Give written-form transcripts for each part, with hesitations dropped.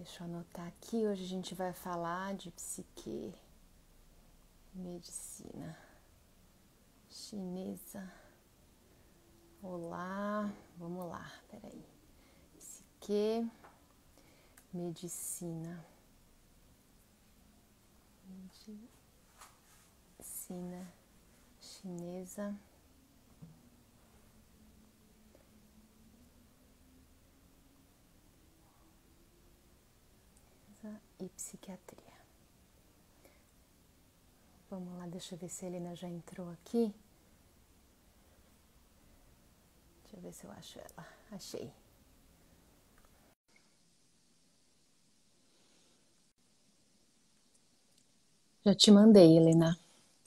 Deixa eu anotar aqui. Hoje a gente vai falar de psique, medicina chinesa. Olá, vamos lá, peraí. Psique, medicina chinesa e psiquiatria. Vamos lá, deixa eu ver se a Helena já entrou aqui. Deixa eu ver se eu acho ela. Achei. Já te mandei, Helena.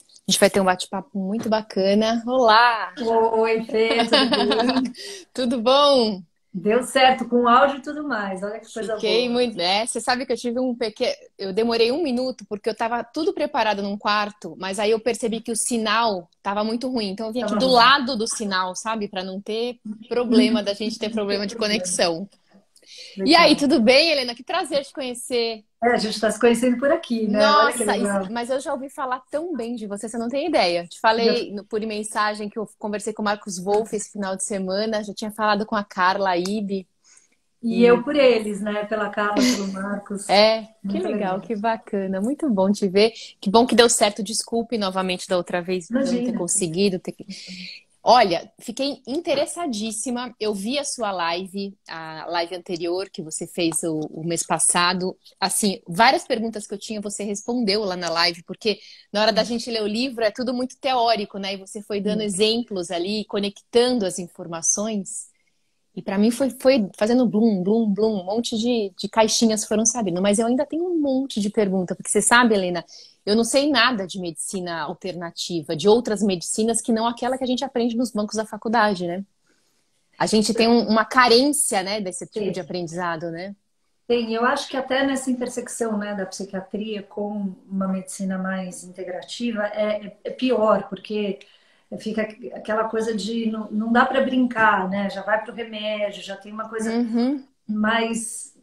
A gente vai ter um bate-papo muito bacana. Olá! Oi, Fê, tudo bem? Tudo bom? Deu certo com áudio e tudo mais. Olha que coisa Fiquei boa. muito. Você sabe que eu tive um pequeno. Eu demorei um minuto porque eu tava tudo preparado num quarto, mas aí eu percebi que o sinal tava muito ruim. Então eu vim aqui Tava do ruim. lado do sinal, sabe? Para não ter problema da gente ter Não tem problema de problema. conexão. E aí, Legal. tudo bem, Helena? Que prazer te conhecer. A gente está se conhecendo por aqui, né? Olha que Nossa, legal. mas eu já ouvi falar tão bem de você, você não tem ideia. Te falei por mensagem que eu conversei com o Marcos Wolff esse final de semana, já tinha falado com a Carla Ibe. E eu E por eles, né? Pela Carla, pelo Marcos. que Muito legal, legal. que bacana, muito bom te ver. Que bom que deu certo. Desculpe novamente da outra vez de eu não ter Imagina. conseguido. Olha, fiquei interessadíssima. Eu vi a live anterior que você fez o mês passado. Assim, várias perguntas que eu tinha, você respondeu lá na live, porque na hora da gente ler o livro é tudo muito teórico, né? E você foi dando exemplos ali, conectando as informações. E para mim foi fazendo blum, blum, blum, um monte de caixinhas foram se abrindo. Mas eu ainda tenho um monte de pergunta, porque você sabe, Helena, eu não sei nada de medicina alternativa, de outras medicinas que não aquela que a gente aprende nos bancos da faculdade, né? A gente tem uma carência, né, desse tipo de Tem, aprendizado, né? tem. Eu acho que até nessa intersecção, né, da psiquiatria com uma medicina mais integrativa é pior, porque fica aquela coisa de não dá para brincar, né? Já vai para o remédio, já tem uma coisa Uhum, mais.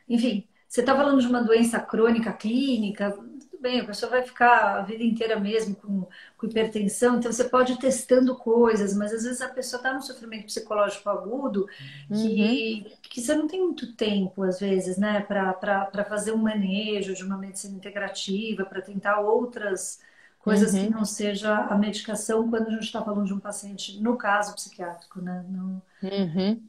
Enfim, você está falando de uma doença crônica clínica, tudo bem, a pessoa vai ficar a vida inteira mesmo com hipertensão, então você pode ir testando coisas, mas às vezes a pessoa está num sofrimento psicológico agudo uhum, que você não tem muito tempo, às vezes, né, para fazer um manejo de uma medicina integrativa, para tentar outras coisas que uhum, não seja a medicação quando a gente está falando de um paciente, no caso psiquiátrico, né? Não... uhum.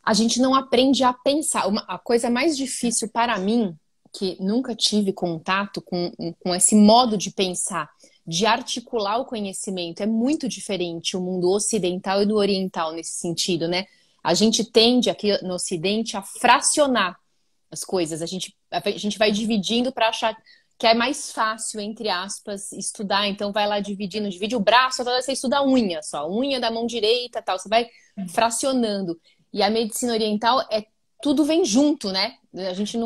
A gente não aprende a pensar. A coisa mais difícil para mim, que nunca tive contato com esse modo de pensar, de articular o conhecimento, é muito diferente o mundo ocidental e do oriental nesse sentido, né? A gente tende aqui no Ocidente a fracionar as coisas, a gente vai dividindo para achar que é mais fácil, entre aspas, estudar. Então vai lá dividindo, divide o braço, agora você estuda a unha só, unha da mão direita, tal, você vai fracionando. E a medicina oriental tudo vem junto, né? A gente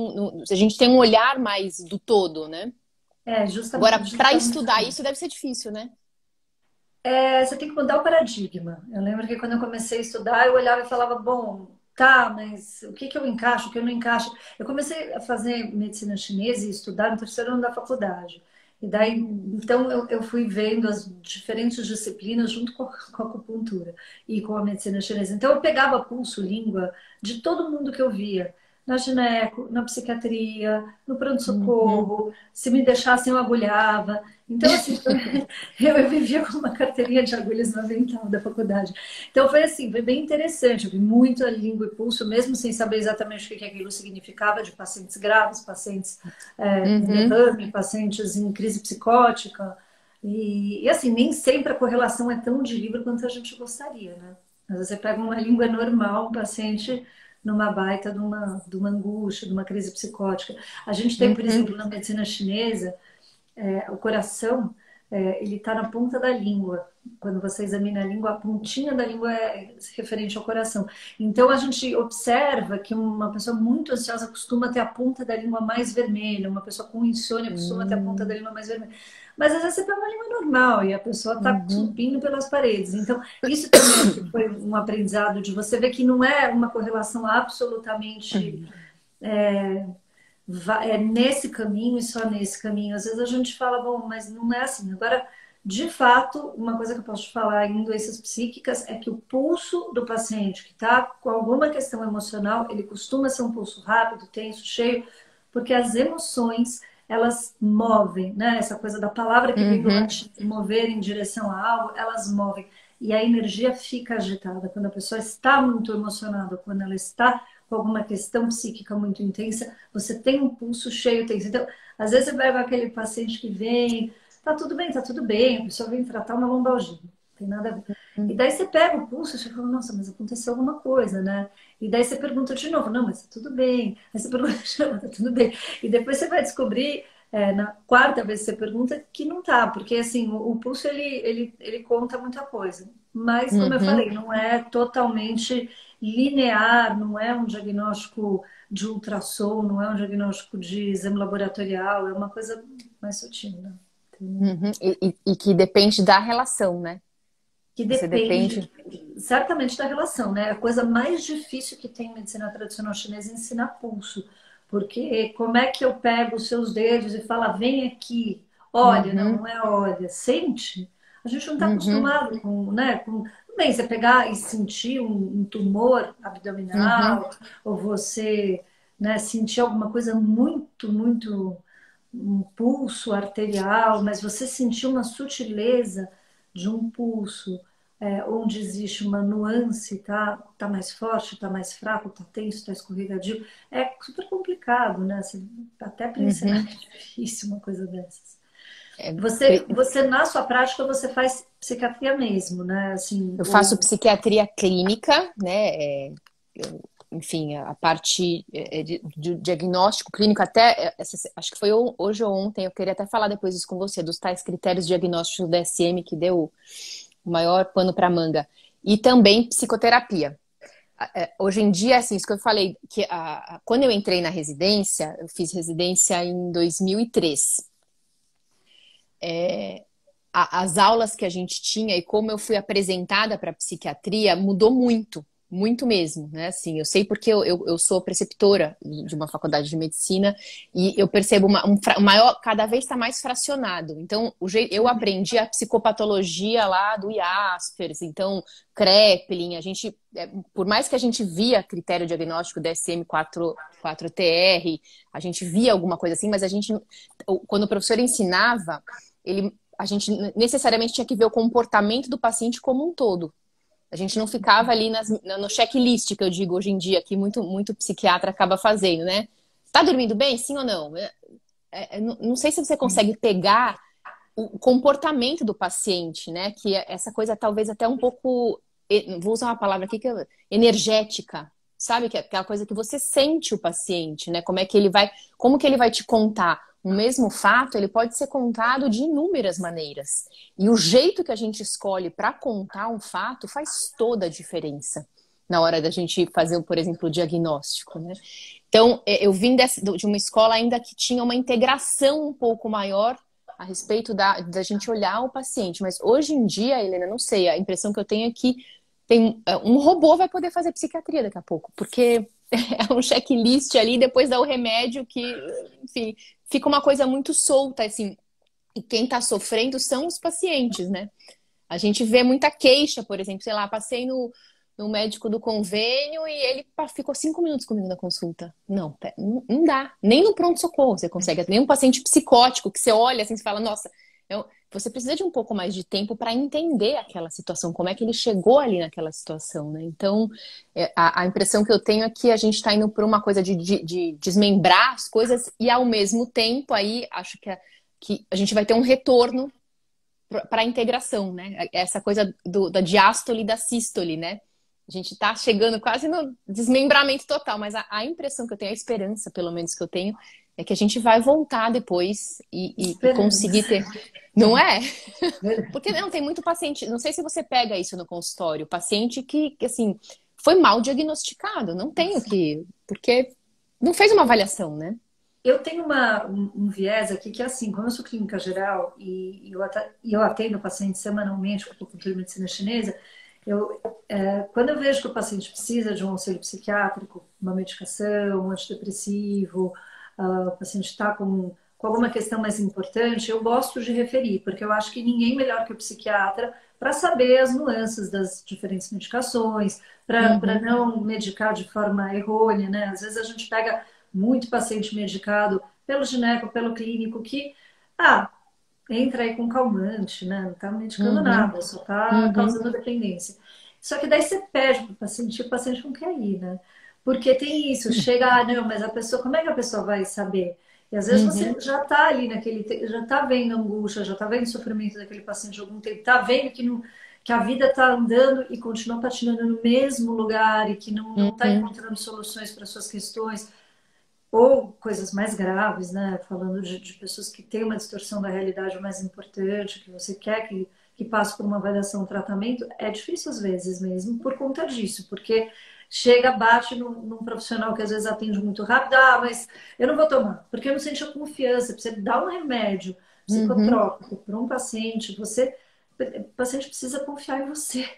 a gente tem um olhar mais do todo, né? É, Agora, para justamente estudar isso deve ser difícil, né? você tem que mudar o paradigma. Eu lembro que quando eu comecei a estudar, eu olhava e falava, bom, tá, mas o que que eu encaixo, o que eu não encaixo? Eu comecei a fazer medicina chinesa e estudar no terceiro ano da faculdade. E daí, então, eu fui vendo as diferentes disciplinas junto com a acupuntura e com a medicina chinesa. Então, eu pegava pulso, língua de todo mundo que eu via. Na gineco, na psiquiatria, no Uhum. pronto-socorro, se me deixassem eu agulhava. Então, assim, eu vivia com uma carteirinha de agulhas no avental da faculdade. Então foi assim, foi bem interessante. Eu vi muito a língua e pulso, mesmo sem saber exatamente o que aquilo significava, de pacientes graves, pacientes com Uhum. derrame, pacientes em crise psicótica. E assim, nem sempre a correlação é tão de livro quanto a gente gostaria, né? Às vezes você pega uma língua normal, um paciente numa baita de uma angústia, de uma crise psicótica. A gente tem, por Uhum. exemplo, na medicina chinesa, o coração, ele está na ponta da língua. Quando você examina a língua, a pontinha da língua é referente ao coração. Então a gente observa que uma pessoa muito ansiosa costuma ter a ponta da língua mais vermelha, uma pessoa com insônia costuma ter a ponta da Uhum. língua mais vermelha. Mas às vezes você pega uma língua normal e a pessoa está Uhum. subindo pelas paredes. Então, isso também acho que foi um aprendizado de você ver que não é uma correlação absolutamente é nesse caminho e só nesse caminho. Às vezes a gente fala, bom, mas não é assim. Agora, de fato, uma coisa que eu posso te falar em doenças psíquicas é que o pulso do paciente que está com alguma questão emocional, ele costuma ser um pulso rápido, tenso, cheio, porque as emoções, elas movem, né? Essa coisa da palavra que vem do Uhum, latim, mover em direção a algo, elas movem. E a energia fica agitada. Quando a pessoa está muito emocionada, quando ela está com alguma questão psíquica muito intensa, você tem um pulso cheio, tenso. Então, às vezes você pega aquele paciente que vem, tá tudo bem, a pessoa vem tratar uma lombalgia, não tem nada a ver. E uhum, daí você pega o pulso e você fala, nossa, mas aconteceu alguma coisa, né? E daí você pergunta de novo, não, mas tá tudo bem. Aí você pergunta de novo, tá tudo bem. E depois você vai descobrir, na quarta vez que você pergunta, que não tá, porque assim, o pulso ele conta muita coisa. Mas, como eu uhum. falei, não é totalmente linear, não é um diagnóstico de ultrassom, não é um diagnóstico de exame laboratorial, é uma coisa mais sutil, né? Uhum. E que depende da relação, né? Que Você depende depende. certamente da relação, né? A coisa mais difícil que tem em medicina tradicional chinesa é ensinar pulso, porque como é que eu pego os seus dedos e falo, "Ah, vem aqui, olha, não, Uhum, não é olha, sente? A gente não está uhum, acostumado com, né? Bem, você pegar e sentir um tumor uhum, abdominal, ou você, né, sentir alguma coisa muito, um pulso arterial, mas você sentir uma sutileza de um pulso, onde existe uma nuance, tá mais forte, tá mais fraco, tá tenso, tá escorregadio, é super complicado, né? Assim, até para ensinar uhum. é difícil uma coisa dessas. É, Você na sua prática você faz psiquiatria mesmo, né? Assim, eu faço ou psiquiatria clínica, né? Enfim, a parte de diagnóstico clínico, até acho que foi hoje ou ontem, eu queria até falar depois isso com você, dos tais critérios diagnósticos do DSM que deu o maior pano para manga. E também psicoterapia. Hoje em dia, assim, isso que eu falei, que quando eu entrei na residência, eu fiz residência em 2003. As aulas que a gente tinha e como eu fui apresentada para a psiquiatria mudou muito, muito mesmo, né? Assim, eu sei porque eu sou preceptora de uma faculdade de medicina e eu percebo um maior, cada vez está mais fracionado. Então, eu aprendi a psicopatologia lá do Jaspers, então, Kraepelin, a gente, por mais que a gente via critério diagnóstico DSM-4 TR, a gente via alguma coisa assim, mas a gente, quando o professor ensinava, a gente necessariamente tinha que ver o comportamento do paciente como um todo. A gente não ficava ali no checklist, que eu digo hoje em dia, que muito psiquiatra acaba fazendo, né? Tá dormindo bem, sim ou não? Não sei se você consegue pegar o comportamento do paciente, né? Que essa coisa talvez até um pouco, vou usar uma palavra aqui que é energética, sabe? Que é aquela coisa que você sente o paciente, né? Como que ele vai te contar? O mesmo fato, ele pode ser contado de inúmeras maneiras. E o jeito que a gente escolhe para contar um fato faz toda a diferença na hora da gente fazer, por exemplo, o diagnóstico, né? Então, eu vim de uma escola ainda que tinha uma integração um pouco maior a respeito da gente olhar o paciente. Mas hoje em dia, Helena, não sei, a impressão que eu tenho é que um robô vai poder fazer psiquiatria daqui a pouco, porque é um checklist ali, depois dá o remédio que, enfim, fica uma coisa muito solta, assim. E quem está sofrendo são os pacientes, né? A gente vê muita queixa, por exemplo, sei lá, passei no médico do convênio e ele ficou 5 minutos comigo na consulta. Não, não dá. Nem no pronto-socorro você consegue. Nem um paciente psicótico que você olha assim e fala, nossa, você precisa de um pouco mais de tempo para entender aquela situação, como é que ele chegou ali naquela situação, né? Então, a impressão que eu tenho é que a gente está indo por uma coisa de desmembrar as coisas e, ao mesmo tempo, aí acho que a gente vai ter um retorno para a integração, né? Essa coisa da diástole e da sístole, né? A gente está chegando quase no desmembramento total, mas a impressão que eu tenho, a esperança, pelo menos que eu tenho, é que a gente vai voltar depois e conseguir esperança. ter. Não é? Porque não, tem muito paciente. Não sei se você pega isso no consultório, paciente que assim, foi mal diagnosticado, não tem o que. Porque não fez uma avaliação, né? Eu tenho um viés aqui que é assim, como eu sou clínica geral e eu atendo pacientes semanalmente com acupuntura e medicina chinesa, Quando eu vejo que o paciente precisa de um auxílio psiquiátrico, uma medicação, um antidepressivo, o paciente está com alguma questão mais importante, eu gosto de referir, porque eu acho que ninguém melhor que o psiquiatra para saber as nuances das diferentes medicações, para Uhum, não medicar de forma errônea, né? Às vezes a gente pega muito paciente medicado pelo gineco, pelo clínico, que, ah, entra aí com calmante, né? Não tá medicando uhum, nada, só tá uhum, causando dependência. Só que daí você pede pro paciente, e o paciente não quer ir, né? Porque tem isso, chega, não, mas a pessoa, como é que a pessoa vai saber? E às vezes uhum, você já tá ali já tá vendo a angústia, já tá vendo o sofrimento daquele paciente há algum tempo, tá vendo que, não, que a vida tá andando e continua patinando no mesmo lugar e que não tá uhum, encontrando soluções para suas questões. Ou coisas mais graves, né? Falando de pessoas que têm uma distorção da realidade mais importante, que você quer que passe por uma avaliação, um tratamento, é difícil às vezes mesmo por conta disso, porque chega, bate num profissional que às vezes atende muito rápido, mas eu não vou tomar, porque eu não sinto a confiança, você dá um remédio uhum, psicotrópico para um paciente, o paciente precisa confiar em você,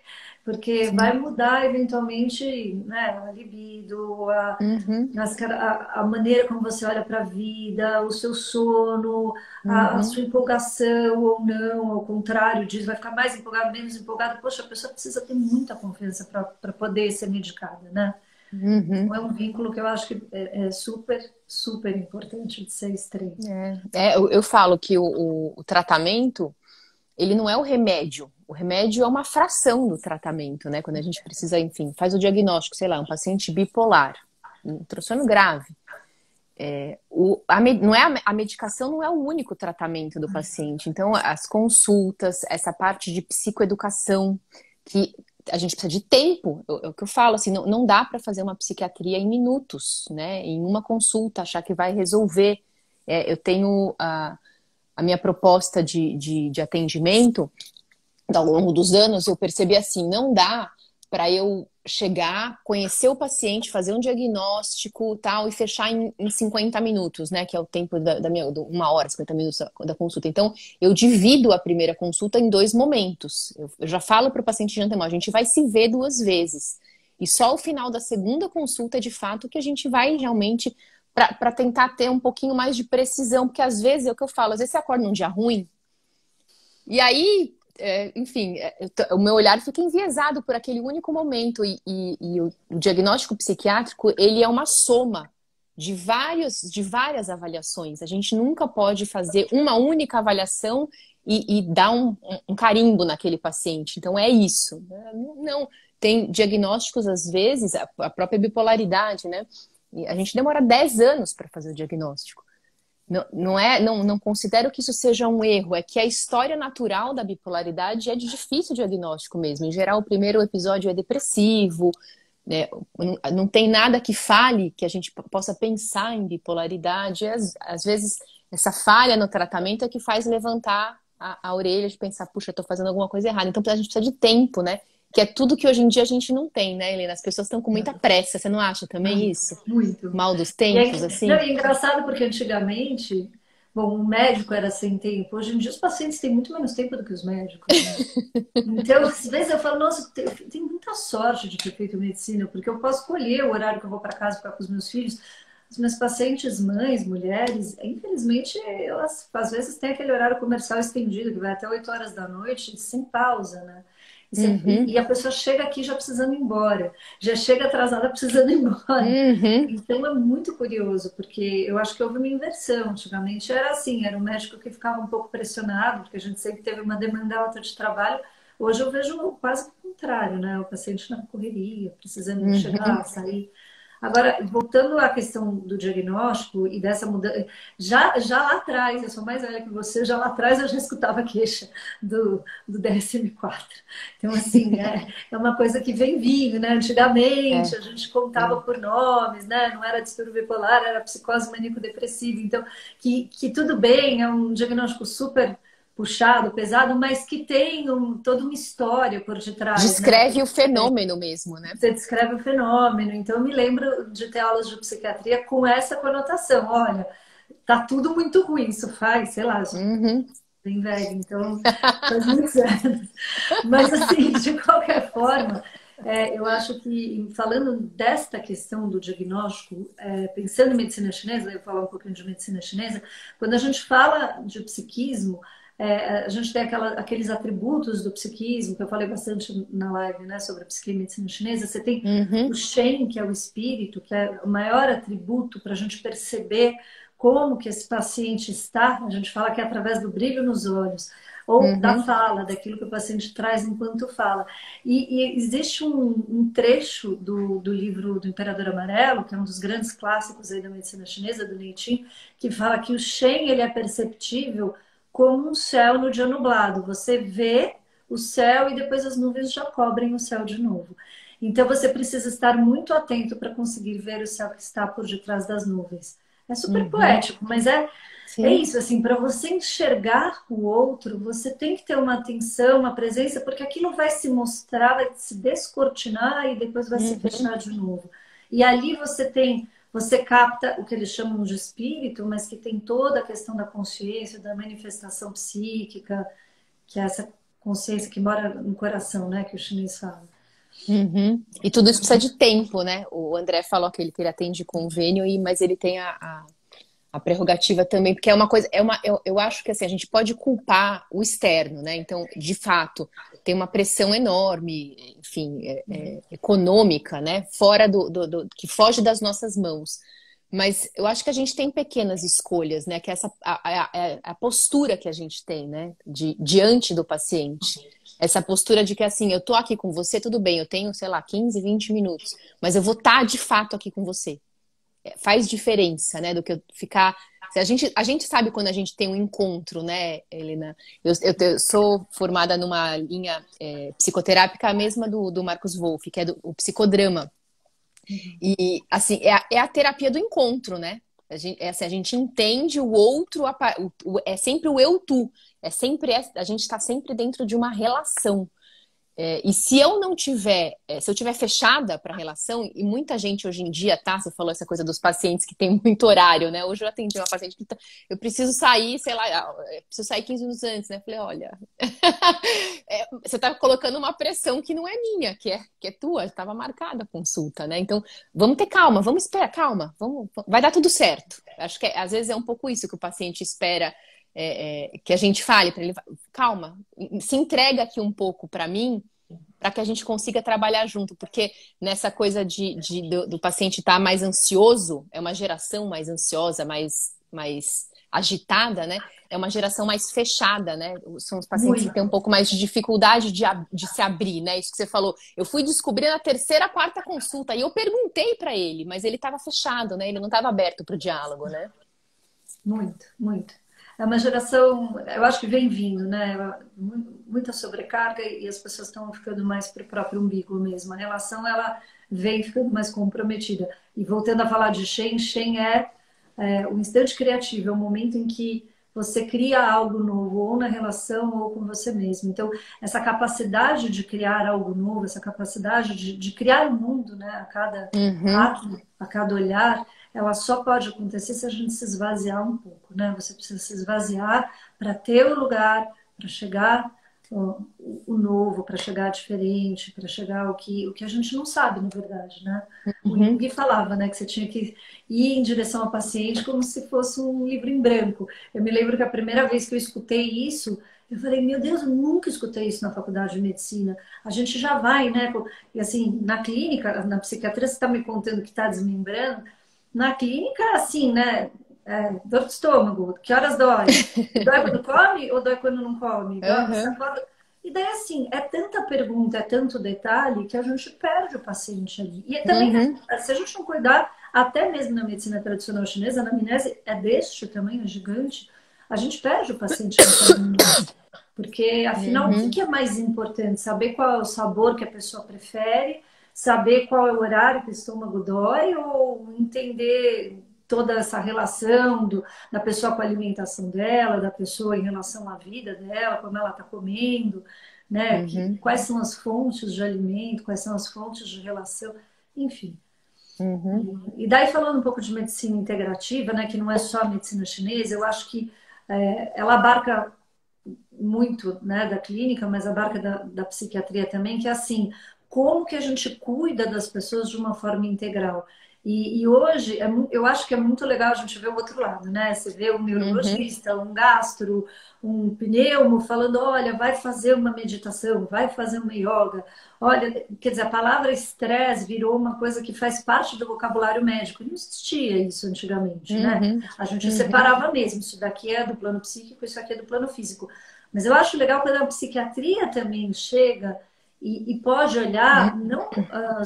porque vai sim, mudar eventualmente, né, a libido, uhum, a maneira como você olha para a vida, o seu sono, a uhum, sua empolgação ou não, ao contrário disso, vai ficar mais empolgado, menos empolgado. Poxa, a pessoa precisa ter muita confiança para poder ser medicada, né? uhum. Então é um vínculo que eu acho que é super, super importante de ser estreito. Eu falo que o tratamento, ele não é o remédio. O remédio é uma fração do tratamento, né? Quando a gente precisa, enfim, faz o diagnóstico, sei lá, um paciente bipolar, um transtorno grave. Não é a medicação não é o único tratamento do paciente. Então, as consultas, essa parte de psicoeducação, que a gente precisa de tempo, é o que eu falo, assim, não dá para fazer uma psiquiatria em minutos, né? Em uma consulta, achar que vai resolver. Eu tenho a minha proposta de atendimento ao longo dos anos, eu percebi assim, não dá para eu chegar, conhecer o paciente, fazer um diagnóstico tal e fechar em 50 minutos, né? Que é o tempo da minha, uma hora, 50 minutos da consulta. Então, eu divido a primeira consulta em dois momentos. Eu já falo para o paciente de antemão, a gente vai se ver duas vezes. E só ao final da segunda consulta, de fato, que a gente vai realmente para tentar ter um pouquinho mais de precisão, porque às vezes é o que eu falo, às vezes você acorda num dia ruim, e aí, enfim, o meu olhar fica enviesado por aquele único momento. E o diagnóstico psiquiátrico, ele é uma soma de várias avaliações. A gente nunca pode fazer uma única avaliação e dar um carimbo naquele paciente. Então, é isso. Não, tem diagnósticos, às vezes, a própria bipolaridade, né? E a gente demora 10 anos para fazer o diagnóstico. Não considero que isso seja um erro, é que a história natural da bipolaridade é de difícil diagnóstico mesmo. Em geral, o primeiro episódio é depressivo, né? Não tem nada que fale que a gente possa pensar em bipolaridade. Às vezes, essa falha no tratamento é que faz levantar a orelha de pensar, puxa, eu tô fazendo alguma coisa errada. Então, a gente precisa de tempo, né? Que é tudo que hoje em dia a gente não tem, né, Helena? As pessoas estão com muita pressa, você não acha também isso? Muito. Mal dos E tempos, não, assim? é engraçado porque antigamente, bom, o médico era sem tempo. Hoje em dia os pacientes têm muito menos tempo do que os médicos, né? Então, às vezes eu falo, nossa, eu tenho muita sorte de ter feito medicina, porque eu posso escolher o horário que eu vou para casa ficar com os meus filhos. Os meus pacientes, mães, mulheres, infelizmente, elas às vezes têm aquele horário comercial estendido, que vai até 8 horas da noite, sem pausa, né? Uhum. E a pessoa chega aqui já precisando ir embora, já chega atrasada precisando ir embora. Uhum. Então é muito curioso, porque eu acho que houve uma inversão. Antigamente era assim, era um médico que ficava um pouco pressionado, porque a gente sempre teve uma demanda alta de trabalho. Hoje eu vejo quase o contrário, né? O paciente na correria, precisando Uhum. chegar, sair. Agora, voltando à questão do diagnóstico e dessa mudança, já lá atrás, eu sou mais velha que você, já lá atrás eu já escutava queixa do DSM-4. Então, assim, é uma coisa que vem vindo, né? Antigamente É, a gente contava é. por nomes, né? Não era distúrbio bipolar, era psicose maníaco-depressiva. Então, que tudo bem, é um diagnóstico super puxado, pesado, mas que tem toda uma história por detrás, né? Descreve o fenômeno mesmo, né? Você descreve o fenômeno. Então, eu me lembro de ter aulas de psiquiatria com essa conotação. Olha, tá tudo muito ruim, isso faz, sei lá, Uhum. bem velho, então faz muitos anos. Mas, assim, de qualquer forma, eu acho que, falando desta questão do diagnóstico, pensando em medicina chinesa, eu vou falar um pouquinho de medicina chinesa, quando a gente fala de psiquismo, a gente tem aqueles atributos do psiquismo, que eu falei bastante na live, né, sobre a psique e medicina chinesa. Você tem o Uhum, Shen, que é o espírito, que é o maior atributo para a gente perceber como que esse paciente está. A gente fala que é através do brilho nos olhos, ou da uhum, fala, daquilo que o paciente traz enquanto fala. E existe um trecho do livro do Imperador Amarelo, que é um dos grandes clássicos aí da medicina chinesa, do Neiqi, que fala que o Shen ele é perceptível como um céu no dia nublado. Você vê o céu e depois as nuvens já cobrem o céu de novo. Então você precisa estar muito atento para conseguir ver o céu que está por detrás das nuvens. É super uhum. poético, mas é Sim. isso, assim, para você enxergar o outro, você tem que ter uma atenção, uma presença, porque aquilo vai se mostrar, vai se descortinar e depois vai se Uhum. fechar de novo. E ali você capta o que eles chamam de espírito, mas que tem toda a questão da consciência, da manifestação psíquica, que é essa consciência que mora no coração, né, que o chinês fala. Uhum. E tudo isso precisa de tempo, né? O André falou que ele atende convênio, mas ele tem a prerrogativa também, porque é uma coisa, eu acho que assim, a gente pode culpar o externo, né? Então, de fato, tem uma pressão enorme, enfim, econômica, né? Fora que foge das nossas mãos. Mas eu acho que a gente tem pequenas escolhas, né? Que é a postura que a gente tem, né? Diante do paciente. Essa postura de que assim, eu tô aqui com você, tudo bem, eu tenho, sei lá, 15, 20 minutos, mas eu vou estar de fato aqui com você. Faz diferença, né? Do que eu ficar. Se a gente sabe quando a gente tem um encontro, né, Helena? Eu sou formada numa linha psicoterápica mesma do Marcos Wolff, que é o psicodrama. E, assim, é a terapia do encontro, né? Assim, a gente entende o outro, é sempre o eu-tu. A gente está sempre dentro de uma relação. E se eu não tiver, se eu tiver fechada para a relação, e muita gente hoje em dia, tá? Você falou essa coisa dos pacientes que tem muito horário, né? Hoje eu atendi uma paciente que eu preciso sair, sei lá, preciso sair 15 minutos antes, né? Falei, olha, você tá colocando uma pressão que não é minha, que é tua, estava marcada a consulta, né? Então, vamos ter calma, vamos esperar, calma, vai dar tudo certo. Acho que às vezes é um pouco isso que o paciente espera que a gente fale para ele, calma, se entrega aqui um pouco para mim, para que a gente consiga trabalhar junto, porque nessa coisa do paciente estar mais ansioso, é uma geração mais ansiosa, mais agitada, né? É uma geração mais fechada, né? São os pacientes que têm um Muito. pouco mais de dificuldade de se abrir, né? Isso que você falou. Eu fui descobrir na terceira, quarta consulta e eu perguntei para ele, mas ele estava fechado, né? Ele não estava aberto para o diálogo, né? Muito, muito. É uma geração, eu acho que vem vindo, né? Muita sobrecarga e as pessoas estão ficando mais para o próprio umbigo mesmo. A relação, ela vem ficando mais comprometida. E voltando a falar de Shen, Shen é o instante criativo, é o momento em que você cria algo novo, ou na relação, ou com você mesmo. Então, essa capacidade de criar algo novo, essa capacidade de criar um mundo, né? A cada Uhum, ato, a cada olhar, ela só pode acontecer se a gente se esvaziar um pouco, né? Você precisa se esvaziar para ter o lugar, para chegar o novo, para chegar diferente, para chegar o que a gente não sabe, na verdade, né? O uhum. Jung falava, né, que você tinha que ir em direção ao paciente como se fosse um livro em branco. Eu me lembro que a primeira vez que eu escutei isso, eu falei, meu Deus, eu nunca escutei isso na faculdade de medicina. A gente já vai, né? E assim, na clínica, na psiquiatria, você está me contando que está desmembrando. Na clínica, assim, né? Dor de estômago, que horas dói? Dói quando come ou dói quando não come? Uhum, Sacola. E daí, assim, é tanta pergunta, é tanto detalhe que a gente perde o paciente ali. E também, uhum, se a gente não cuidar, até mesmo na medicina tradicional chinesa, a anamnese é deste tamanho, é gigante, a gente perde o paciente nessa anamnese. Porque, afinal, o que uhum, que é mais importante? Saber qual é o sabor que a pessoa prefere, saber qual é o horário que o estômago dói ou entender toda essa relação da pessoa com a alimentação dela, da pessoa em relação à vida dela, como ela está comendo, né? uhum, Quais são as fontes de alimento, quais são as fontes de relação, enfim. uhum, E daí falando um pouco de medicina integrativa, né, que não é só a medicina chinesa, eu acho que ela abarca muito, né, da clínica, mas abarca da psiquiatria também, que é assim, como que a gente cuida das pessoas de uma forma integral. E hoje, eu acho que é muito legal a gente ver o outro lado, né? Você vê um Uhum, neurologista, um gastro, um pneumo falando, olha, vai fazer uma meditação, vai fazer uma yoga. Olha, quer dizer, a palavra estresse virou uma coisa que faz parte do vocabulário médico. Não existia isso antigamente, né? uhum, A gente uhum, separava mesmo, isso daqui é do plano psíquico, isso aqui é do plano físico. Mas eu acho legal quando a psiquiatria também chega e pode olhar, uhum, não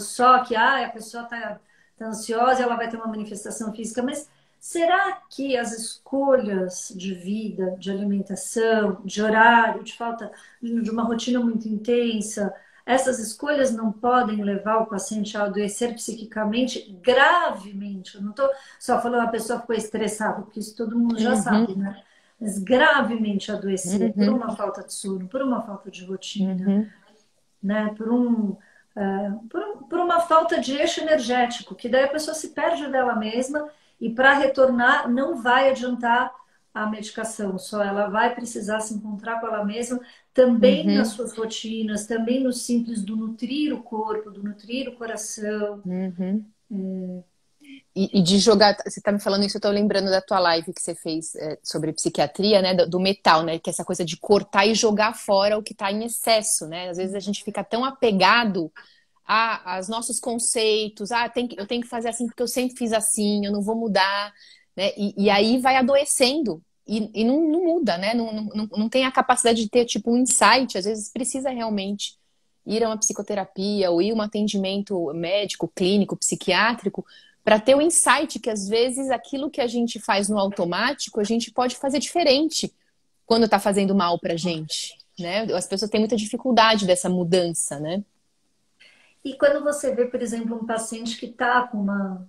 só que a pessoa está ansiosa, ela vai ter uma manifestação física, mas será que as escolhas de vida, de alimentação, de horário, de falta de uma rotina muito intensa, essas escolhas não podem levar o paciente a adoecer psiquicamente gravemente? Eu não estou só falando a pessoa ficou estressada, porque isso todo mundo já uhum, sabe, né? Mas gravemente adoecer por uhum, uma falta de sono, por uma falta de rotina, uhum, né? Por uma falta de eixo energético, que daí a pessoa se perde dela mesma e para retornar não vai adiantar a medicação, só ela vai precisar se encontrar com ela mesma também nas uhum, suas rotinas, também no simples do nutrir o corpo, do nutrir o coração. uhum. E de jogar, você tá me falando isso, eu tô lembrando da tua live que você fez sobre psiquiatria, né, do metal, né, que é essa coisa de cortar e jogar fora o que tá em excesso, né? Às vezes a gente fica tão apegado aos nossos conceitos, eu tenho que fazer assim porque eu sempre fiz assim, eu não vou mudar, né? E aí vai adoecendo e não muda, né? Não tem a capacidade de ter tipo um insight, às vezes precisa realmente ir a uma psicoterapia ou ir a um atendimento médico, clínico, psiquiátrico para ter o insight que às vezes aquilo que a gente faz no automático, a gente pode fazer diferente quando está fazendo mal para gente, né? As pessoas têm muita dificuldade dessa mudança, né? E quando você vê, por exemplo, um paciente que está com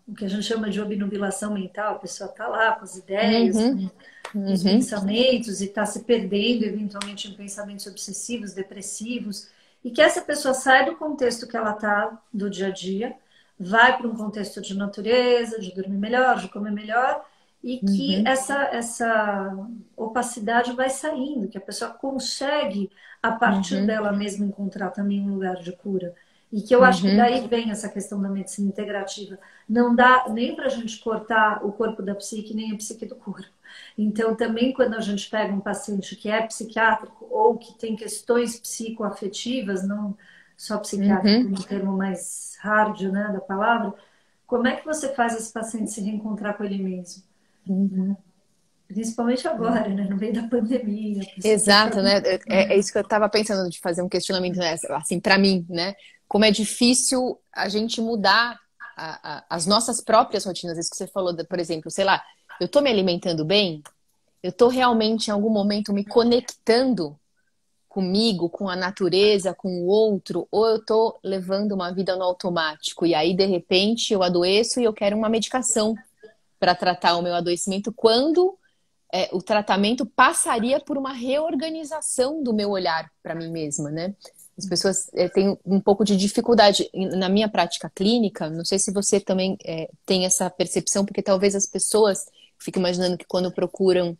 o que a gente chama de obnubilação mental, a pessoa está lá com as ideias, Uhum, com os uhum, pensamentos e está se perdendo eventualmente em pensamentos obsessivos, depressivos, e que essa pessoa sai do contexto que ela está do dia a dia, vai para um contexto de natureza, de dormir melhor, de comer melhor, e que uhum, essa opacidade vai saindo, que a pessoa consegue, a partir uhum, dela mesma, encontrar também um lugar de cura. E que eu acho que uhum, daí vem essa questão da medicina integrativa. Não dá nem para a gente cortar o corpo da psique, nem a psique do corpo. Então, também quando a gente pega um paciente que é psiquiátrico ou que tem questões psicoafetivas, não só psiquiátrico uhum, no termo mais hard, né, da palavra, como é que você faz esse paciente se reencontrar com ele mesmo? uhum. Principalmente agora, né, no meio da pandemia, a pessoa está Exato, ficando. né? É isso que eu estava pensando de fazer um questionamento, né? Assim, para mim, né? Como é difícil a gente mudar as nossas próprias rotinas. Isso que você falou, por exemplo, sei lá, eu tô me alimentando bem, eu tô realmente em algum momento me conectando comigo, com a natureza, com o outro, ou eu tô levando uma vida no automático e aí de repente eu adoeço e eu quero uma medicação para tratar o meu adoecimento quando o tratamento passaria por uma reorganização do meu olhar para mim mesma, né? As pessoas têm um pouco de dificuldade na minha prática clínica. Não sei se você também tem essa percepção, porque talvez as pessoas fiquem imaginando que quando procuram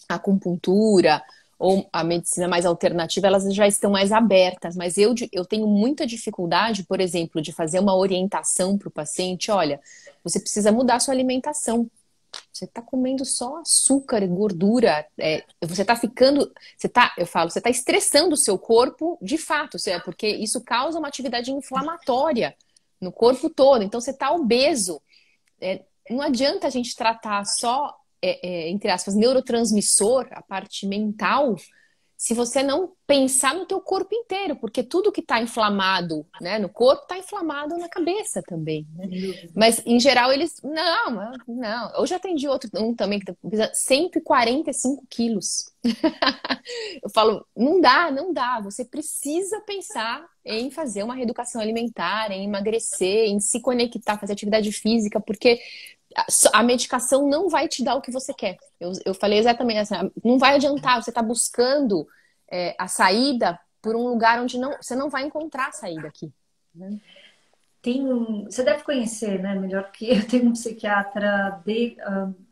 acupuntura ou a medicina mais alternativa, elas já estão mais abertas. Mas eu tenho muita dificuldade, por exemplo, de fazer uma orientação para o paciente. Olha, você precisa mudar a sua alimentação. Você está comendo só açúcar e gordura. Você está ficando. Eu falo, você está estressando o seu corpo de fato, porque isso causa uma atividade inflamatória no corpo todo. Então você está obeso. Não adianta a gente tratar só, entre aspas, neurotransmissor, a parte mental, se você não pensar no teu corpo inteiro, porque tudo que está inflamado, né, no corpo está inflamado na cabeça também, né? Sem dúvida. Mas em geral eles não. Eu já atendi um também que pesa 145 quilos. Eu falo, não dá. Você precisa pensar em fazer uma reeducação alimentar, em emagrecer, em se conectar, fazer atividade física, porque a medicação não vai te dar o que você quer. Eu falei exatamente assim, não vai adiantar, você está buscando a saída por um lugar onde você não vai encontrar a saída aqui. Né? Você deve conhecer, né? Melhor que eu, tenho um psiquiatra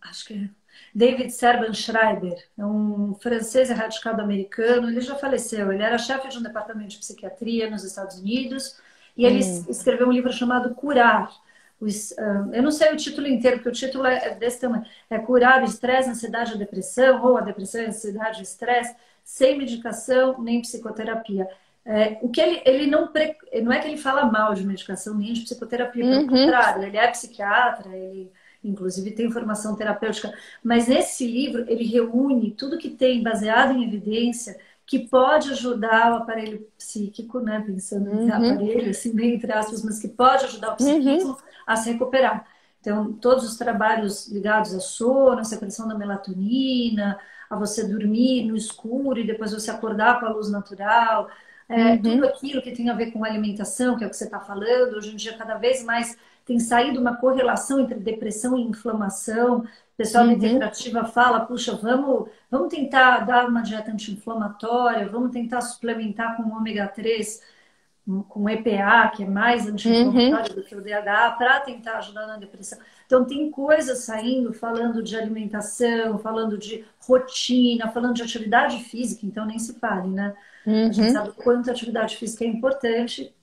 acho que David Serban-Schreiber, é um francês erradicado americano, ele já faleceu, ele era chefe de um departamento de psiquiatria nos Estados Unidos, e ele escreveu um livro chamado Curar. Eu não sei o título inteiro, porque o título é desse tamanho. É Curar o Estresse, Ansiedade e Depressão, ou a Depressão, a Ansiedade e o Estresse, sem medicação nem psicoterapia. O que ele não é que ele fala mal de medicação nem de psicoterapia, pelo contrário, ele é psiquiatra, ele inclusive tem formação terapêutica, mas nesse livro ele reúne tudo que tem baseado em evidência que pode ajudar o aparelho psíquico, né, pensando em aparelho, assim, bem entre aspas, mas que pode ajudar o psiquismo a se recuperar. Então, todos os trabalhos ligados a sono, a secreção da melatonina, a você dormir no escuro e depois você acordar com a luz natural, tudo aquilo que tem a ver com alimentação, que é o que você está falando. Hoje em dia, cada vez mais tem saído uma correlação entre depressão e inflamação. O pessoal da integrativa fala, puxa, vamos tentar dar uma dieta anti-inflamatória, vamos tentar suplementar com ômega 3, com EPA, que é mais anti-inflamatório do que o DHA, para tentar ajudar na depressão. Então, tem coisas saindo falando de alimentação, falando de rotina, falando de atividade física, então nem se fale, né? A gente sabe o quanto a atividade física é importante,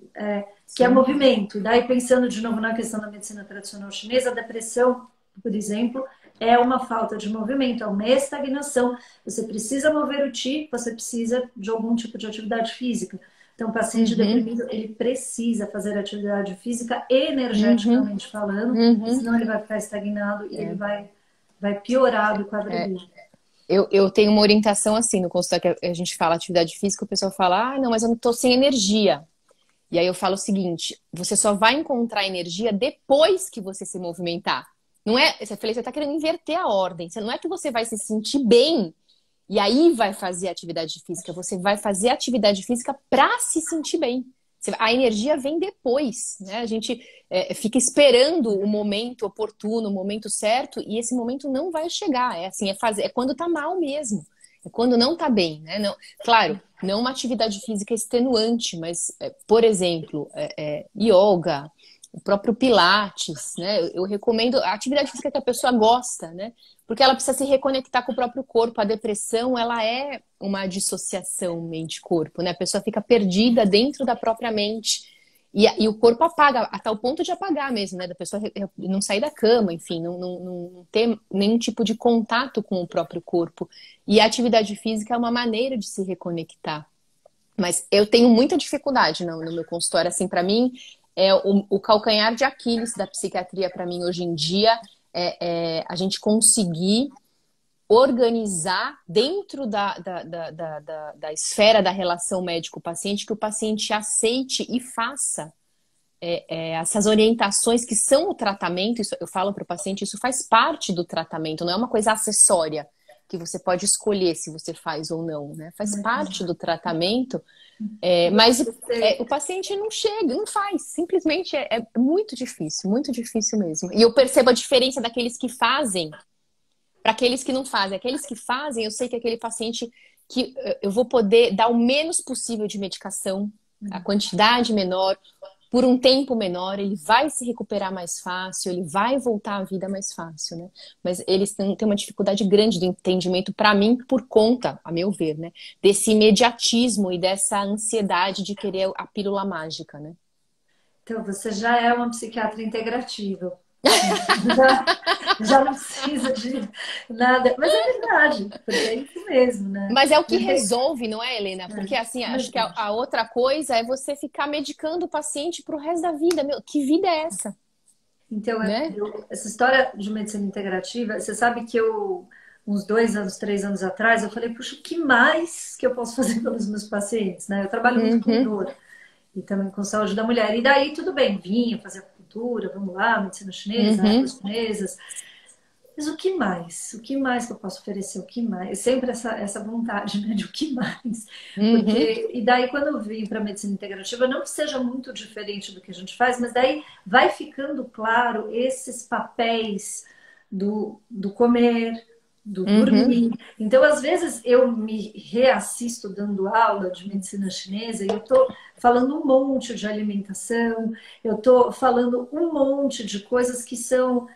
que é movimento. Daí, pensando de novo na questão da medicina tradicional chinesa, a depressão, por exemplo, é uma falta de movimento, é uma estagnação. Você precisa mover o ti, você precisa de algum tipo de atividade física. Então, o paciente deprimido, ele precisa fazer atividade física energeticamente falando, senão ele vai ficar estagnado e ele vai piorar do quadro dele. Eu tenho uma orientação assim no consultório, que a gente fala atividade física, o pessoal fala, não, mas eu não tô sem energia. E aí eu falo o seguinte, você só vai encontrar energia depois que você se movimentar. Não é, você tá querendo inverter a ordem. Não é que você vai se sentir bem e aí vai fazer atividade física. Você vai fazer atividade física para se sentir bem. A energia vem depois, né? A gente fica esperando o momento oportuno, o momento certo, e esse momento não vai chegar. É quando tá mal mesmo. É quando não tá bem, né? Não, claro, não uma atividade física extenuante, mas, por exemplo, yoga, o próprio Pilates, né? Eu recomendo a atividade física que a pessoa gosta, né? Porque ela precisa se reconectar com o próprio corpo. A depressão, ela é uma dissociação mente-corpo, né? A pessoa fica perdida dentro da própria mente. E o corpo apaga, a tal ponto de apagar mesmo, né? Da pessoa não sair da cama, enfim, não ter nenhum tipo de contato com o próprio corpo. E a atividade física é uma maneira de se reconectar. Mas eu tenho muita dificuldade no meu consultório, assim, para mim, o calcanhar de Aquiles da psiquiatria, para mim, hoje em dia, a gente conseguir organizar dentro da esfera da relação médico-paciente, que o paciente aceite e faça essas orientações que são o tratamento. Isso, eu falo para o paciente, isso faz parte do tratamento, não é uma coisa acessória que você pode escolher se você faz ou não, né? Faz parte do tratamento, mas o paciente não chega, não faz, simplesmente é muito difícil mesmo. E eu percebo a diferença daqueles que fazem para aqueles que não fazem. Aqueles que fazem, eu sei que é aquele paciente que eu vou poder dar o menos possível de medicação, a quantidade menor, por um tempo menor, ele vai se recuperar mais fácil, ele vai voltar à vida mais fácil, né? Mas eles têm uma dificuldade grande do entendimento, para mim, por conta, a meu ver, né? Desse imediatismo e dessa ansiedade de querer a pílula mágica, né? Então, você já é uma psiquiatra integrativa. Já não precisa de nada. Mas é verdade, porque é isso mesmo, né? Mas é o que resolve, não é, Helena? Porque assim, acho que a outra coisa é você ficar medicando o paciente pro resto da vida. Meu, que vida é essa? Então, né? essa história de medicina integrativa, você sabe que uns 2 anos, 3 anos atrás, eu falei, puxa, o que mais que eu posso fazer pelos meus pacientes, né? Eu trabalho muito com dor e também com saúde da mulher. E daí, tudo bem, vinha fazer acupuntura, vamos lá, medicina chinesa, ervas chinesas. Mas o que mais? O que mais que eu posso oferecer? O que mais? Sempre essa vontade, né, de o que mais? Porque, e daí, quando eu vim para a medicina integrativa, não que seja muito diferente do que a gente faz, mas daí vai ficando claro esses papéis do comer, do dormir. Então, às vezes, eu me reassisto dando aula de medicina chinesa e eu estou falando um monte de alimentação, eu estou falando um monte de coisas que são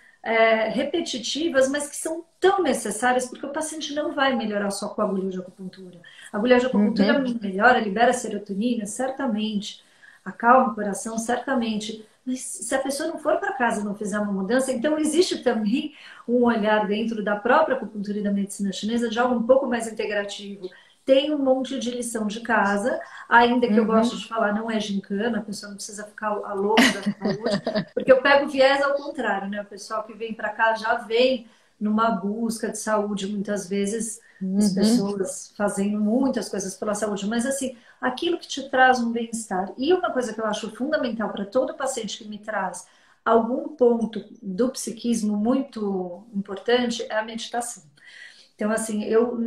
repetitivas, mas que são tão necessárias, porque o paciente não vai melhorar só com a agulha de acupuntura. A agulha de acupuntura melhora, libera serotonina, certamente, acalma o coração, certamente. Mas se a pessoa não for para casa e não fizer uma mudança, então existe também um olhar dentro da própria acupuntura e da medicina chinesa de algo um pouco mais integrativo. Tem um monte de lição de casa, ainda que eu gosto de falar, não é gincana, a pessoa não precisa ficar a louca da saúde, porque eu pego viés ao contrário, né? O pessoal que vem para cá já vem numa busca de saúde, muitas vezes as pessoas fazendo muitas coisas pela saúde, mas assim, aquilo que te traz um bem-estar. E uma coisa que eu acho fundamental para todo paciente que me traz algum ponto do psiquismo muito importante é a meditação. Então, assim, eu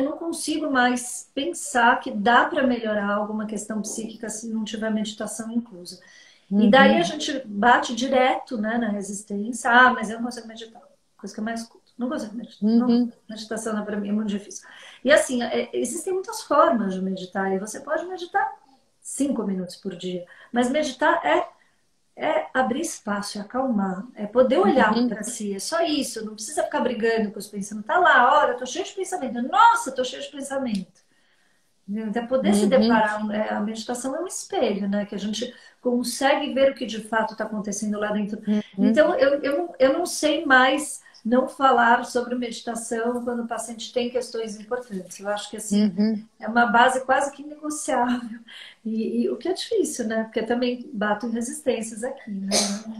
não consigo mais pensar que dá para melhorar alguma questão psíquica se não tiver meditação inclusa. E daí a gente bate direto, né, na resistência. Ah, mas eu não consigo meditar. Coisa que eu mais escuto. Não consigo meditar. Não, meditação para mim é muito difícil. E assim, existem muitas formas de meditar. E você pode meditar 5 minutos por dia. Mas meditar é abrir espaço, é acalmar, é poder olhar para si, é só isso, não precisa ficar brigando com os pensamentos. Tá lá, olha, tô cheio de pensamento, nossa, tô cheio de pensamento. Então, poder se deparar, a meditação é um espelho, né? Que a gente consegue ver o que de fato está acontecendo lá dentro. Então, eu não sei mais não falar sobre meditação quando o paciente tem questões importantes. Eu acho que assim, é uma base quase que negociável. E o que é difícil, né? Porque também bato em resistências aqui, né?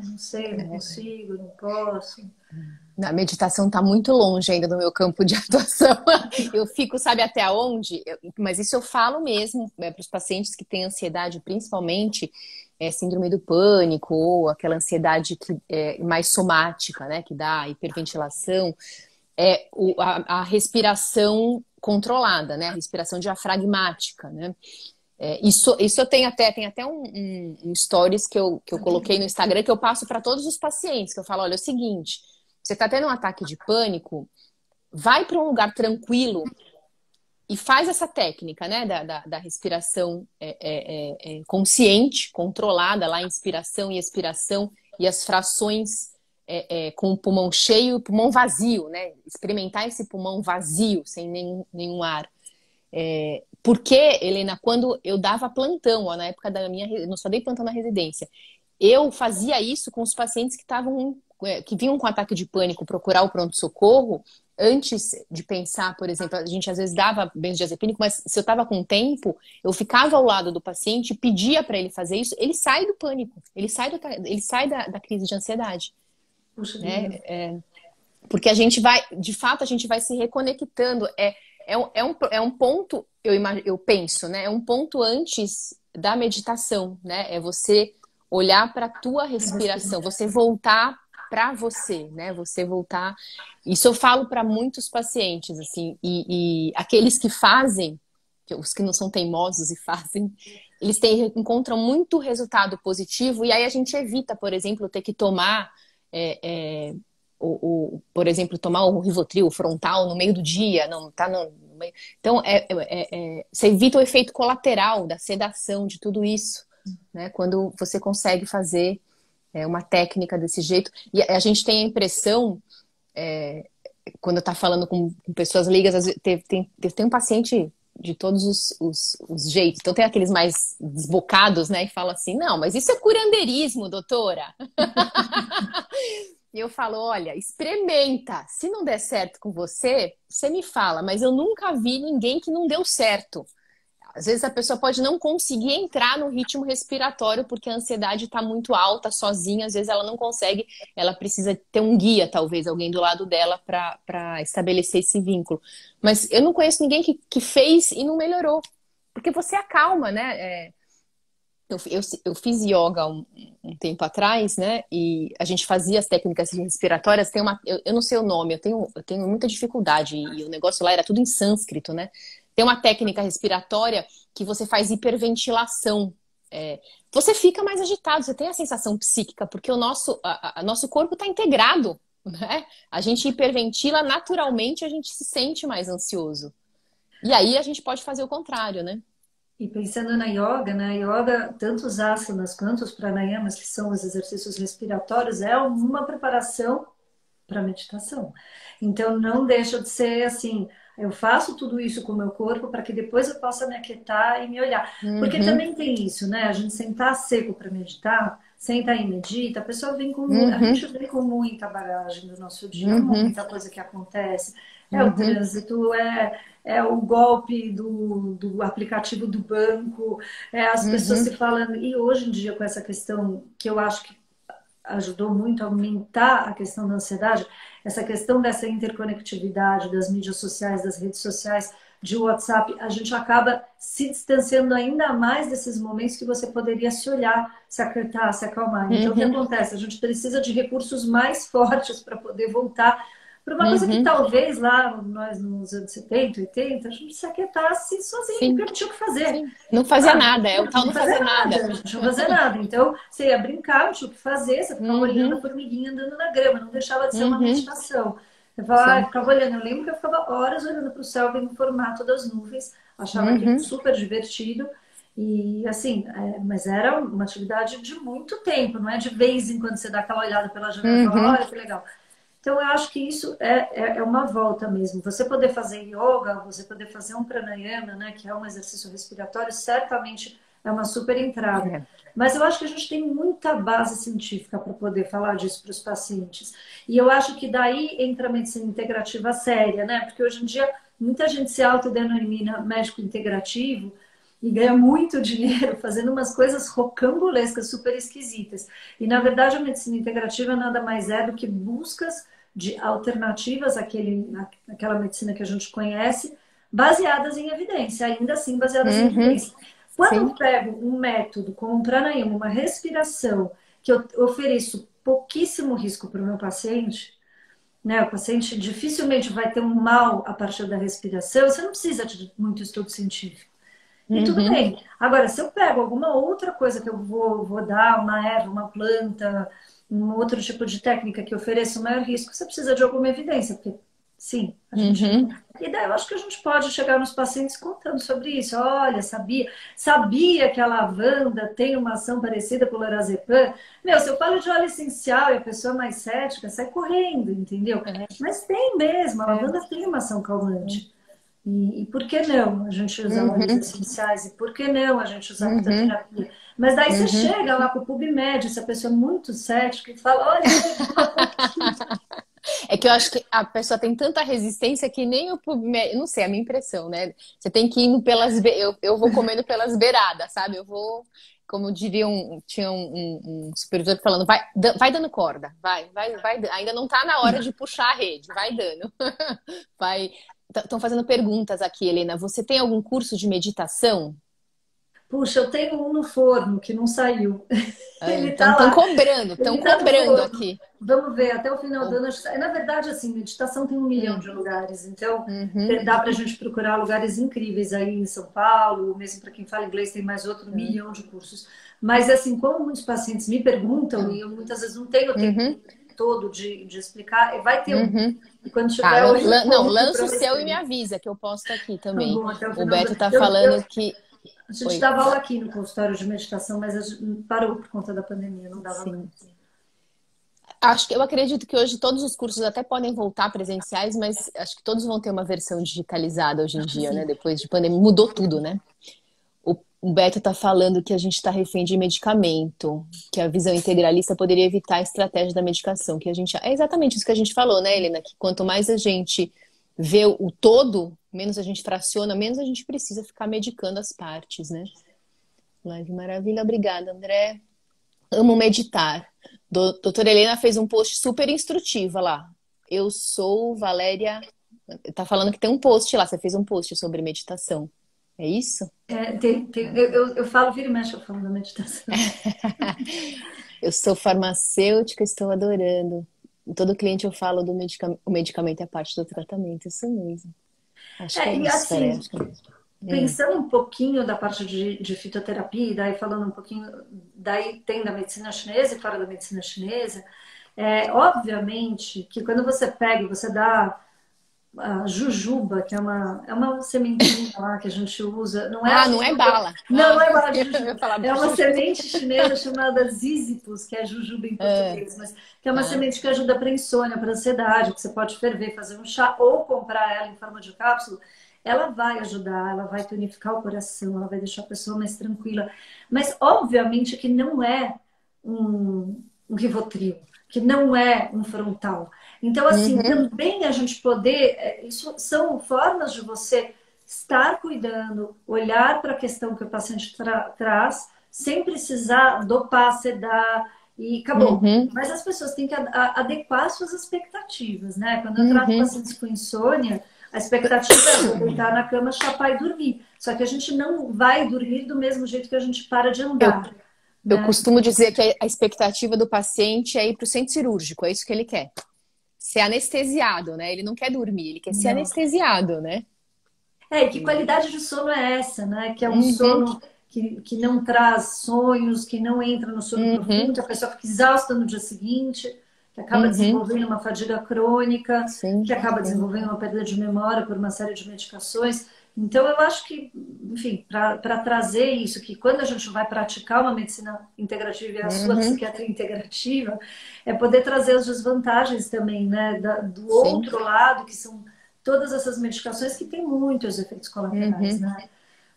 Não sei, não consigo, não posso. A meditação está muito longe ainda do meu campo de atuação. Eu fico, sabe até onde? Mas isso eu falo mesmo para os pacientes que têm ansiedade, principalmente síndrome do pânico ou aquela ansiedade que mais somática, né? Que dá hiperventilação. A respiração controlada, né? A respiração diafragmática, né? Isso eu tenho até um stories que eu coloquei no Instagram que eu passo para todos os pacientes, que eu falo, olha, é o seguinte, você está tendo um ataque de pânico, vai para um lugar tranquilo e faz essa técnica, né, da respiração consciente, controlada, lá inspiração e expiração e as frações com o pulmão cheio e o pulmão vazio, né, experimentar esse pulmão vazio, sem nenhum ar. Porque, Helena, quando eu dava plantão, ó, na época da eu não só dei plantão na residência, eu fazia isso com os pacientes que vinham com ataque de pânico procurar o pronto-socorro, antes de pensar, por exemplo, a gente às vezes dava benzodiazepínico, mas se eu estava com tempo, eu ficava ao lado do paciente, pedia para ele fazer isso, ele sai do pânico, ele sai da crise de ansiedade. Puxa, né? Porque a gente vai, de fato, a gente vai se reconectando. É um ponto, eu penso, né? É um ponto antes da meditação, né? É você olhar para a tua respiração, você voltar para você, né? Você voltar. Isso eu falo para muitos pacientes, assim, e aqueles que fazem, os que não são teimosos e fazem, eles encontram muito resultado positivo, e aí a gente evita, por exemplo, ter que tomar. Por exemplo, tomar o Rivotril frontal no meio do dia, não tá no meio. Então, você evita o efeito colateral da sedação, de tudo isso, né? Quando você consegue fazer uma técnica desse jeito. E a gente tem a impressão, quando tá falando com pessoas leigas, às vezes, tem um paciente de todos os jeitos. Então tem aqueles mais desbocados, né? E falam assim, não, mas isso é curandeirismo, doutora. E eu falo, olha, experimenta. Se não der certo com você, você me fala. Mas eu nunca vi ninguém que não deu certo. Às vezes a pessoa pode não conseguir entrar no ritmo respiratório porque a ansiedade está muito alta sozinha. Às vezes ela não consegue, ela precisa ter um guia, talvez, alguém do lado dela para estabelecer esse vínculo. Mas eu não conheço ninguém que fez e não melhorou. Porque você acalma, né? Eu fiz yoga um tempo atrás, né? E a gente fazia as técnicas respiratórias. Eu não sei o nome, eu tenho muita dificuldade. E o negócio lá era tudo em sânscrito, né? Tem uma técnica respiratória que você faz hiperventilação. Você fica mais agitado, você tem a sensação psíquica, porque o nosso corpo está integrado, né? A gente hiperventila, naturalmente a gente se sente mais ansioso. E aí a gente pode fazer o contrário, né? E pensando na yoga, né? Yoga, tanto os asanas quanto os pranayamas, que são os exercícios respiratórios, é uma preparação para meditação. Então não deixa de ser assim, eu faço tudo isso com o meu corpo para que depois eu possa me aquietar e me olhar. Porque Uhum, também tem isso, né? A gente sentar seco para meditar, senta e medita, a pessoa vem com, a uhum, gente vem com muita bagagem do nosso dia, uhum, muita coisa que acontece. É o uhum, trânsito, é o golpe do aplicativo do banco, é as pessoas uhum, se falando. E hoje em dia, com essa questão que eu acho que ajudou muito a aumentar a questão da ansiedade, essa questão dessa interconectividade das mídias sociais, das redes sociais, de WhatsApp, a gente acaba se distanciando ainda mais desses momentos que você poderia se olhar, se aquietar, se acalmar. Então, o que uhum, acontece? A gente precisa de recursos mais fortes para poder voltar para uma coisa que uhum. talvez lá, nós nos anos 70, 80, a gente se aquietasse sozinho, porque Sim, não tinha o que fazer. sim. Não fazia Ah, nada, é o tal não não fazer fazer nada, nada. a gente não fazia nada. Então, você ia brincar, não tinha o que fazer, você ficava olhando a Uhum, formiguinha andando na grama, não deixava de ser uma uhum, meditação. Você falava, sim. ficava olhando. Eu lembro que eu ficava horas olhando para o céu, vendo o formato das nuvens, achava aquilo Uhum, super divertido. E assim, mas era uma atividade de muito tempo, não é de vez em quando você dá aquela olhada pela janela e fala, uhum, olha que legal. Então, eu acho que isso é uma volta mesmo. Você poder fazer yoga, você poder fazer um pranayama, né, que é um exercício respiratório, certamente é uma super entrada. é. Mas eu acho que a gente tem muita base científica para poder falar disso para os pacientes. E eu acho que daí entra a medicina integrativa séria, né? Porque hoje em dia muita gente se autodenomina médico integrativo e ganha muito dinheiro fazendo umas coisas rocambolescas, super esquisitas. E na verdade a medicina integrativa nada mais é do que buscas de alternativas àquela medicina que a gente conhece, baseadas em evidência, ainda assim baseadas em Uhum, evidência. Quando eu sim. pego um método como um pranayama, uma respiração, que eu ofereço pouquíssimo risco para o meu paciente, né? O paciente dificilmente vai ter um mal a partir da respiração, você não precisa de muito estudo científico. E tudo Uhum, bem. Agora, se eu pego alguma outra coisa que eu vou dar, uma erva, uma planta, um outro tipo de técnica que ofereça um maior risco, você precisa de alguma evidência, porque sim, a gente. uhum. E daí eu acho que a gente pode chegar nos pacientes contando sobre isso. Olha, sabia que a lavanda tem uma ação parecida com o lorazepam? Meu, se eu falo de óleo essencial e a pessoa é mais cética, sai correndo, entendeu? É, Mas tem mesmo, a é. lavanda tem uma ação calmante. E por que não a gente usar óleos Uhum, essenciais? E por que não a gente usar uhum, fitoterapia? Mas daí você uhum. chega lá para o PubMed, essa pessoa é muito cética, e fala: olha, é legal. É que eu acho que a pessoa tem tanta resistência que nem o PubMed, não sei, é a minha impressão, né? Você tem que ir indo eu vou comendo pelas beiradas, sabe? Eu vou, como diria tinha um supervisor falando, vai dando corda, vai, ainda não tá na hora de puxar a rede, vai dando. Vai. Estão fazendo perguntas aqui, Helena. Você tem algum curso de meditação? Puxa, eu tenho um no forno que não saiu. Ele Então está lá. estão Ele está no cobrando forno. aqui. Vamos ver, até o final do Ou- ano. Na verdade, assim, meditação tem 1 milhão Hum, de lugares. Então, uhum, dá para a gente procurar lugares incríveis aí em São Paulo. Mesmo para quem fala inglês, tem mais outro hum, 1 milhão de cursos. Mas, assim, como muitos pacientes me perguntam, e eu muitas vezes não tenho tempo uhum, todo de explicar, vai ter um. uhum. E quando Tá, tiver, eu não, conto lança para o seu e me vocês. avisa que eu posto aqui Tá também. bom, até o O final do Beto tá eu, falando que. a gente Oi, dava aula aqui no consultório de meditação, mas a gente parou por conta da pandemia, não dava sim. mais. Acho que eu acredito que hoje todos os cursos até podem voltar presenciais, mas acho que todos vão ter uma versão digitalizada hoje em Acho que dia, né? sim. Depois de pandemia, mudou tudo, né? O Beto tá falando que a gente está refém de medicamento, que a visão integralista poderia evitar a estratégia da medicação, que a gente é exatamente isso que a gente falou, né, Helena? Que quanto mais a gente vê o todo, menos a gente fraciona, menos a gente precisa ficar medicando as partes, né? Live maravilha, obrigada, André. Amo meditar. Doutora Helena fez um post super instrutivo lá. Eu sou Valéria. Tá falando que tem um post lá. Você fez um post sobre meditação. É isso? Eu falo, vira e mexe, eu falo da meditação. Eu sou farmacêutica, estou adorando. Todo cliente eu falo do medicamento. O medicamento é parte do tratamento, isso mesmo. Acho que é E isso, peraí, assim, acho que é isso. pensando um pouquinho da parte de fitoterapia, e daí falando um pouquinho, daí tem da medicina chinesa e fora da medicina chinesa, obviamente que quando você pega e você dá a jujuba, que é uma sementinha lá que a gente usa. Não é a Ah, não é jujuba. bala. Não, não é bala de Eu jujuba. ia falar É uma jujuba. semente chinesa chamada Ziziphus, que é jujuba em Ah, português, mas que é uma tá. semente que ajuda para insônia, para ansiedade, que você pode ferver, fazer um chá ou comprar ela em forma de cápsula. Ela vai ajudar, ela vai tonificar o coração, ela vai deixar a pessoa mais tranquila. Mas, obviamente, que não é um Rivotril, que não é um frontal. Então, assim, Uhum, também a gente poder. Isso são formas de você estar cuidando, olhar para a questão que o paciente traz, sem precisar dopar, sedar e acabou. uhum, Mas as pessoas têm que adequar suas expectativas, né? Quando eu trato uhum. pacientes com insônia, a expectativa é vou deitar na cama, chapar e dormir. Só que a gente não vai dormir do mesmo jeito que a gente para de Eu, andar, eu né? costumo dizer que a expectativa do paciente é ir para o centro cirúrgico, é isso que ele quer. Ser anestesiado, né? Ele não quer dormir, ele quer ser Não. anestesiado, né? E que qualidade de sono é essa, né? Que é um Uhum, sono que não traz sonhos, que não entra no sono profundo, uhum, que a pessoa fica exausta no dia seguinte, que acaba uhum. desenvolvendo uma fadiga crônica, Sim, que acaba sim. desenvolvendo uma perda de memória por uma série de medicações. Então, eu acho que, enfim, para trazer isso, que quando a gente vai praticar uma medicina integrativa e a sua Uhum, psiquiatria integrativa, é poder trazer as desvantagens também, né, do sim. outro lado, que são todas essas medicações que têm muitos efeitos colaterais, Uhum, né?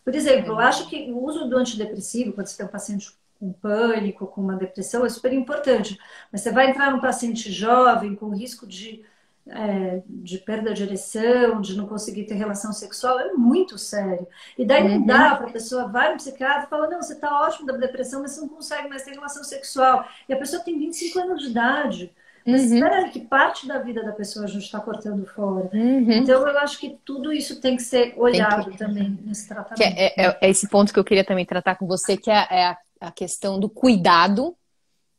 Por exemplo, é eu acho verdade. que o uso do antidepressivo, quando você tem um paciente com pânico, com uma depressão, é super importante. Mas você vai entrar num paciente jovem, com risco de perda de ereção, de não conseguir ter relação sexual, é muito sério. E daí não Uhum, dá para a pessoa, vai no psiquiatra e fala, não, você está ótimo da depressão, mas você não consegue mais ter relação sexual. E a pessoa tem 25 anos de idade. Mas uhum, espera aí, que parte da vida da pessoa a gente está cortando fora. uhum. Então, eu acho que tudo isso tem que ser Tem que, olhado também nesse que tratamento. é esse ponto que eu queria também tratar com você, que a questão do cuidado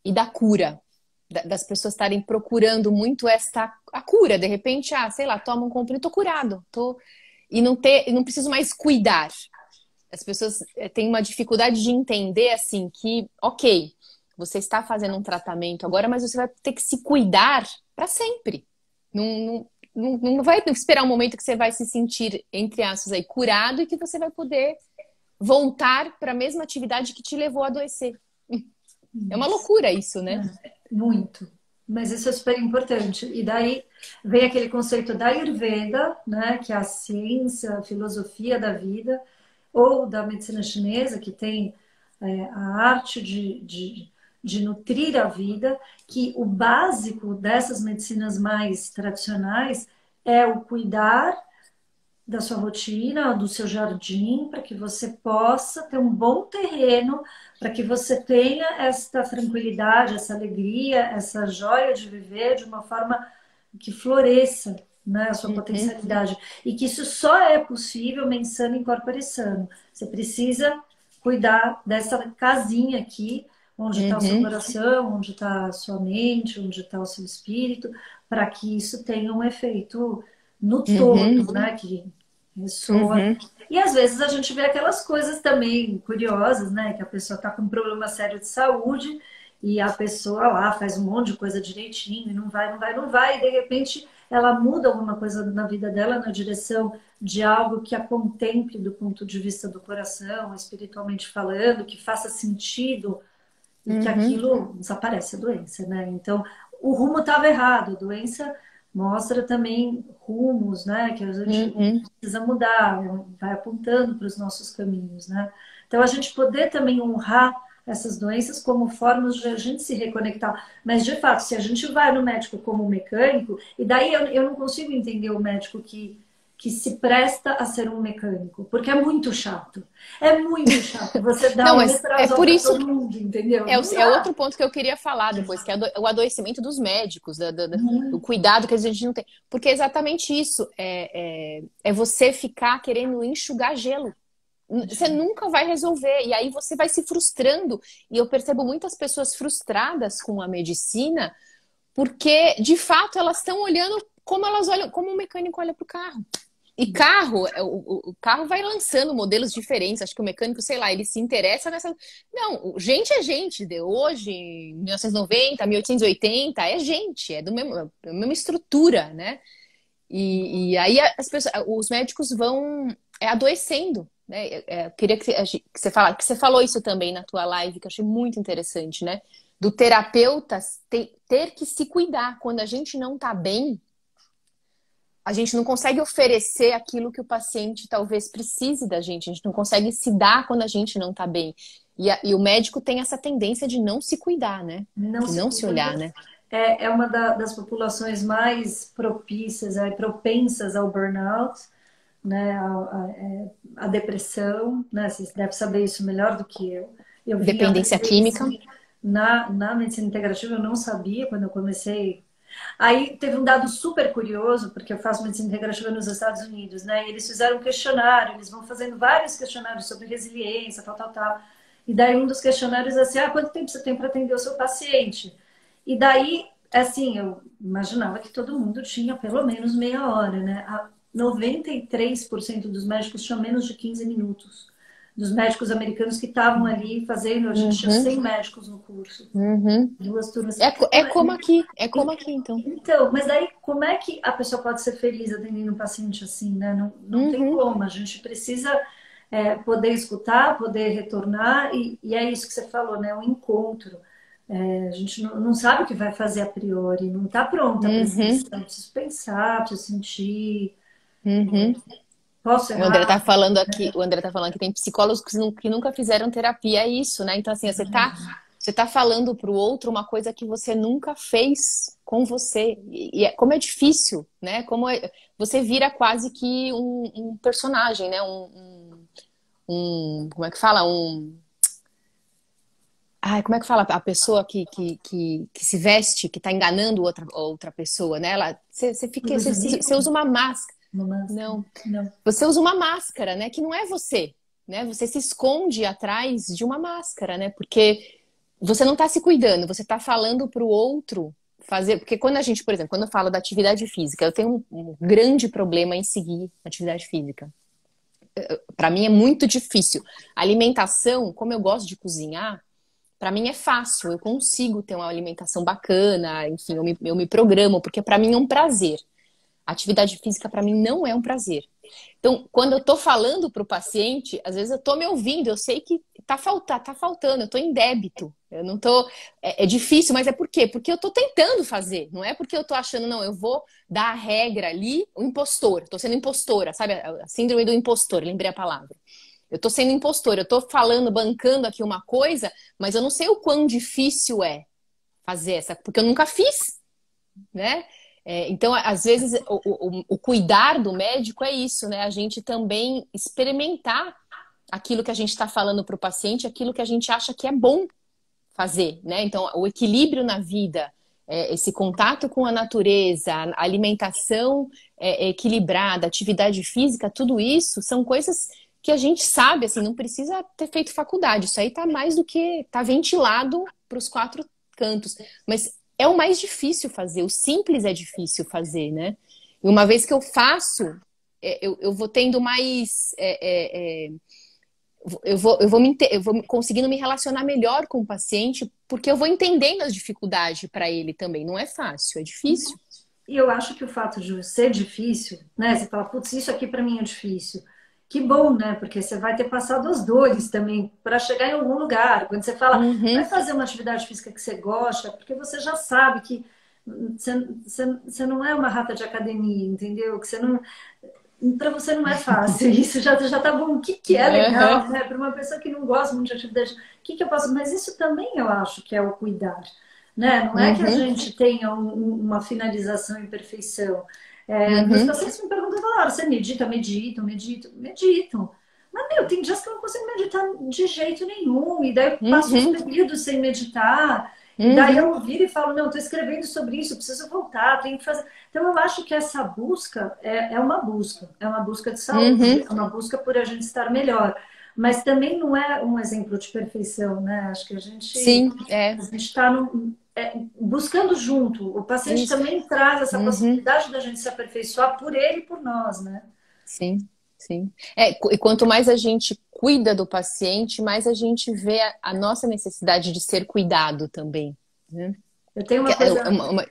e da cura. Das pessoas estarem procurando muito a cura. De repente, sei lá, toma um comprimido, tô curado. E não preciso mais cuidar. As pessoas têm uma dificuldade de entender assim que, ok, você está fazendo um tratamento agora, mas você vai ter que se cuidar para sempre. Não vai esperar um momento que você vai se sentir, entre aspas, aí, curado e que você vai poder voltar para a mesma atividade que te levou a adoecer. É uma Isso. loucura isso, né? Muito. Mas isso é super importante. E daí vem aquele conceito da Ayurveda, né, que é a ciência, a filosofia da vida, ou da medicina chinesa, que tem a arte de nutrir a vida, que o básico dessas medicinas mais tradicionais é o cuidar da sua rotina, do seu jardim, para que você possa ter um bom terreno, para que você tenha essa tranquilidade, essa alegria, essa joia de viver de uma forma que floresça, né, a sua Uhum, potencialidade. E que isso só é possível mensano em corpore sano. Você precisa cuidar dessa casinha aqui, onde está o seu uhum, coração, onde está a sua mente, onde está o seu espírito, para que isso tenha um efeito no uhum, todo, né? Que ressoa. uhum, E às vezes a gente vê aquelas coisas também curiosas, né? Que a pessoa está com um problema sério de saúde e a pessoa lá faz um monte de coisa direitinho e não vai, não vai, não vai, e de repente ela muda alguma coisa na vida dela na direção de algo que a contemple do ponto de vista do coração, espiritualmente falando, que faça sentido e que uhum, aquilo desaparece a doença, né? Então, o rumo estava errado, a doença mostra também rumos, né? Que a gente uhum, precisa mudar, vai apontando para os nossos caminhos, né? Então, a gente poder também honrar essas doenças como formas de a gente se reconectar. Mas, de fato, se a gente vai no médico como mecânico, e daí eu não consigo entender o médico que se presta a ser um mecânico, porque é muito chato. É muito chato. Você dá Não, um mas é metrazol por para isso todo mundo, entendeu? é, Não é dá. outro ponto que eu queria falar depois, que é o adoecimento dos médicos, do Muito. cuidado que a gente não tem. Porque é exatamente isso, é você ficar querendo enxugar gelo. Você nunca vai resolver, e aí você vai se frustrando. E eu percebo muitas pessoas frustradas com a medicina, porque de fato elas estão olhando como elas olham, como o mecânico olha para o carro. E carro, o carro vai lançando modelos diferentes. Acho que o mecânico, sei lá, ele se interessa nessa. Não, gente é gente. De hoje, 1990, 1880, é gente, é da mesma estrutura, né? E aí os médicos vão adoecendo, né? Eu queria que você falasse, que você falou isso também na tua live, que eu achei muito interessante, né? Do terapeuta ter que se cuidar. Quando a gente não tá bem, a gente não consegue oferecer aquilo que o paciente talvez precise da gente. A gente não consegue se dar quando a gente não tá bem. E o médico tem essa tendência de não se cuidar, né? Não De se não se olhar, cuida. né? É uma das populações mais propícias, propensas ao burnout, né, a depressão, né? Você deve saber isso melhor do que eu. Eu vim Dependência aprender química. isso na medicina integrativa, eu não sabia quando eu comecei. Aí teve um dado super curioso, porque eu faço medicina integrativa nos Estados Unidos, né? E eles fizeram um questionário, eles vão fazendo vários questionários sobre resiliência, tal, tal, tal. E daí um dos questionários é assim, quanto tempo você tem para atender o seu paciente? E daí, assim, eu imaginava que todo mundo tinha pelo menos meia hora, né? 93% dos médicos tinham menos de 15 minutos. Dos médicos americanos que estavam ali fazendo, a gente tinha Uhum, 100 médicos no curso, uhum. duas turmas. É como aqui, então. Então, mas daí como é que a pessoa pode ser feliz atendendo um paciente assim, né? Não tem Uhum, como, a gente precisa poder escutar, poder retornar, e é isso que você falou, né? O encontro. A gente não sabe o que vai fazer a priori, não está pronta para essa uhum, sessão, preciso pensar, preciso sentir, uhum. posso O André tá errar. falando aqui, o André tá falando que tem psicólogos que nunca fizeram terapia, é isso, né? Então, assim, você tá falando pro outro uma coisa que você nunca fez com você. Como é difícil, né? Você vira quase que um personagem, né? Como é que fala? Ai, como é que fala? A pessoa que se veste, que tá enganando outra pessoa, né? Você Ilusionismo? usa uma máscara. Uma máscara? Não. Não. Você usa uma máscara, né? Que não é você, né? Você se esconde atrás de uma máscara, né? Porque você não está se cuidando, você está falando para o outro fazer. Porque quando a gente, por exemplo, quando eu falo da atividade física, eu tenho um grande problema em seguir atividade física. Para mim é muito difícil. Alimentação, como eu gosto de cozinhar, para mim é fácil. Eu consigo ter uma alimentação bacana, enfim, eu me programo, porque para mim é um prazer. Atividade física para mim não é um prazer. Então, quando eu tô falando para o paciente, às vezes eu tô me ouvindo, eu sei que tá faltando, eu tô em débito. Eu não tô. É difícil, mas é por quê? Porque eu tô tentando fazer. Não é porque eu tô achando, não, eu vou dar a regra ali, o impostor. Tô sendo impostora, sabe? A síndrome do impostor, lembrei a palavra. Eu tô sendo impostora, eu tô falando, bancando aqui uma coisa, mas eu não sei o quão difícil é fazer essa, porque eu nunca fiz, né? Então, às vezes, o cuidar do médico é isso, né? A gente também experimentar aquilo que a gente está falando para o paciente, aquilo que a gente acha que é bom fazer, né? Então, o equilíbrio na vida, esse contato com a natureza, a alimentação equilibrada, atividade física, tudo isso são coisas que a gente sabe, assim, não precisa ter feito faculdade. Isso aí tá mais do que tá ventilado para os quatro cantos. Mas é o mais difícil fazer, o simples é difícil fazer, né? E uma vez que eu faço, eu vou tendo mais. Eu vou conseguindo me relacionar melhor com o paciente, porque eu vou entendendo as dificuldades para ele também. Não é fácil, é difícil. E eu acho que o fato de ser difícil, né? Você fala, putz, isso aqui para mim é difícil. Que bom, né? Porque você vai ter passado as dores também para chegar em algum lugar. Quando você fala, vai Uhum, fazer uma atividade física que você gosta, porque você já sabe que você não é uma rata de academia, entendeu? Que você não, para você não é fácil. Isso já tá bom. O que é uhum, legal, né? Para uma pessoa que não gosta muito de atividade, o que eu posso. Mas isso também eu acho que é o cuidar, né? Não é que a uhum, gente tenha uma finalização em perfeição. Meus uhum, pacientes me perguntam toda hora: você medita? Meditam. Mas, meu, tem dias que eu não consigo meditar de jeito nenhum. E daí eu passo uns uhum, períodos sem meditar. E daí uhum, eu viro e falo: não, estou escrevendo sobre isso, preciso voltar, tenho que fazer. Então, eu acho que essa busca é uma busca de saúde, uhum. é uma busca por a gente estar melhor. Mas também não é um exemplo de perfeição, né? Acho que Sim, a gente está buscando junto. O paciente isso. também traz essa Uhum. possibilidade da gente se aperfeiçoar por ele e por nós, né? Sim, sim. E quanto mais a gente cuida do paciente, mais a gente vê a nossa necessidade de ser cuidado também, né? Eu tenho Que uma coisa uma-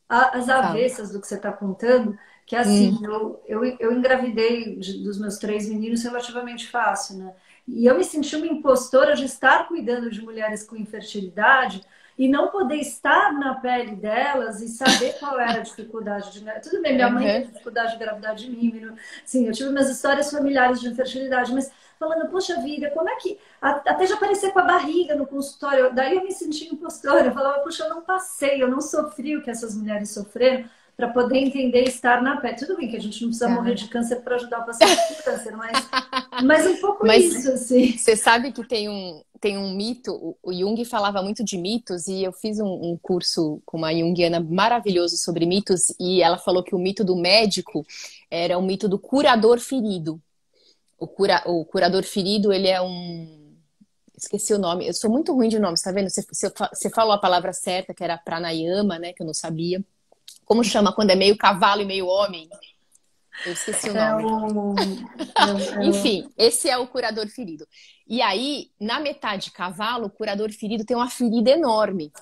as Fala. avessas do que você está contando, que é assim, eu engravidei dos meus 3 meninos relativamente fácil, né? E eu me senti uma impostora de estar cuidando de mulheres com infertilidade e não poder estar na pele delas e saber qual era a dificuldade de... Tudo bem, minha mãe teve dificuldade de gravidar de mim, sim, eu tive minhas histórias familiares de infertilidade, mas falando, poxa vida, como é que... Até já aparecer com a barriga no consultório, daí eu me senti impostora, eu falava, poxa, eu não passei, eu não sofri o que essas mulheres sofreram para poder entender e estar na pele. Tudo bem que a gente não precisa morrer de câncer para ajudar o paciente com câncer, mas um pouco isso, assim. Você sabe que tem um mito, o Jung falava muito de mitos, e eu fiz um curso com uma junguiana maravilhoso sobre mitos, e ela falou que o mito do médico era o mito do curador ferido. O curador ferido, ele é um... Esqueci o nome, eu sou muito ruim de nome, você tá vendo? Você falou a palavra certa, que era pranayama, né, que eu não sabia. Como chama quando é meio cavalo e meio homem? Eu esqueci o nome. Enfim, esse é o curador ferido. E aí, na metade cavalo, o curador ferido tem uma ferida enorme.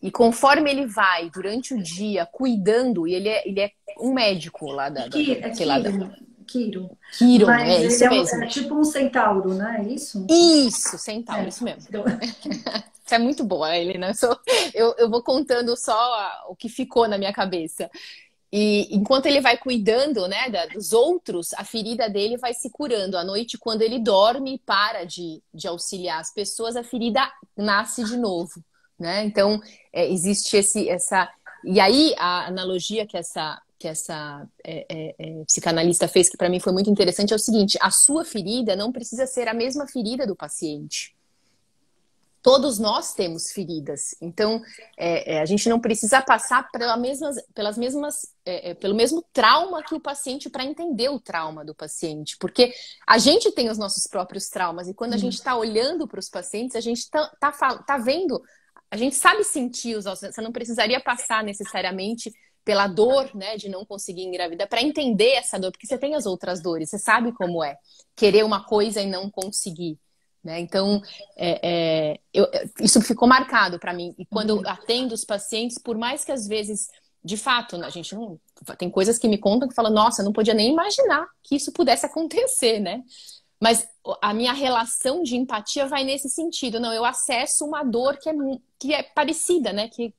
E conforme ele vai, durante o dia, cuidando, e ele é um médico lá Quiro. Quiro, Mas é isso mesmo. É tipo um centauro, né? É isso? Isso, centauro, isso mesmo. Isso é muito boa, Helena. Eu vou contando só o que ficou na minha cabeça. E enquanto ele vai cuidando, né, dos outros, a ferida dele vai se curando. À noite, quando ele dorme e para de auxiliar as pessoas, a ferida nasce de novo, né? Então, existe essa... E aí, a analogia que essa psicanalista fez, que para mim foi muito interessante, é o seguinte: a sua ferida não precisa ser a mesma ferida do paciente. Todos nós temos feridas, então a gente não precisa passar pelo mesmo trauma que o paciente para entender o trauma do paciente, porque a gente tem os nossos próprios traumas, e quando a gente está olhando para os pacientes, a gente tá vendo, a gente sabe sentir os nossos, você não precisaria passar necessariamente pela dor, né, de não conseguir engravidar para entender essa dor, porque você tem as outras dores, você sabe como é querer uma coisa e não conseguir. Né? Então, isso ficou marcado para mim. E quando eu atendo os pacientes, por mais que às vezes, de fato, a gente não... Tem coisas que me contam que falam, nossa, eu não podia nem imaginar que isso pudesse acontecer, né? Mas a minha relação de empatia vai nesse sentido. Não, eu acesso uma dor que é parecida, né? Que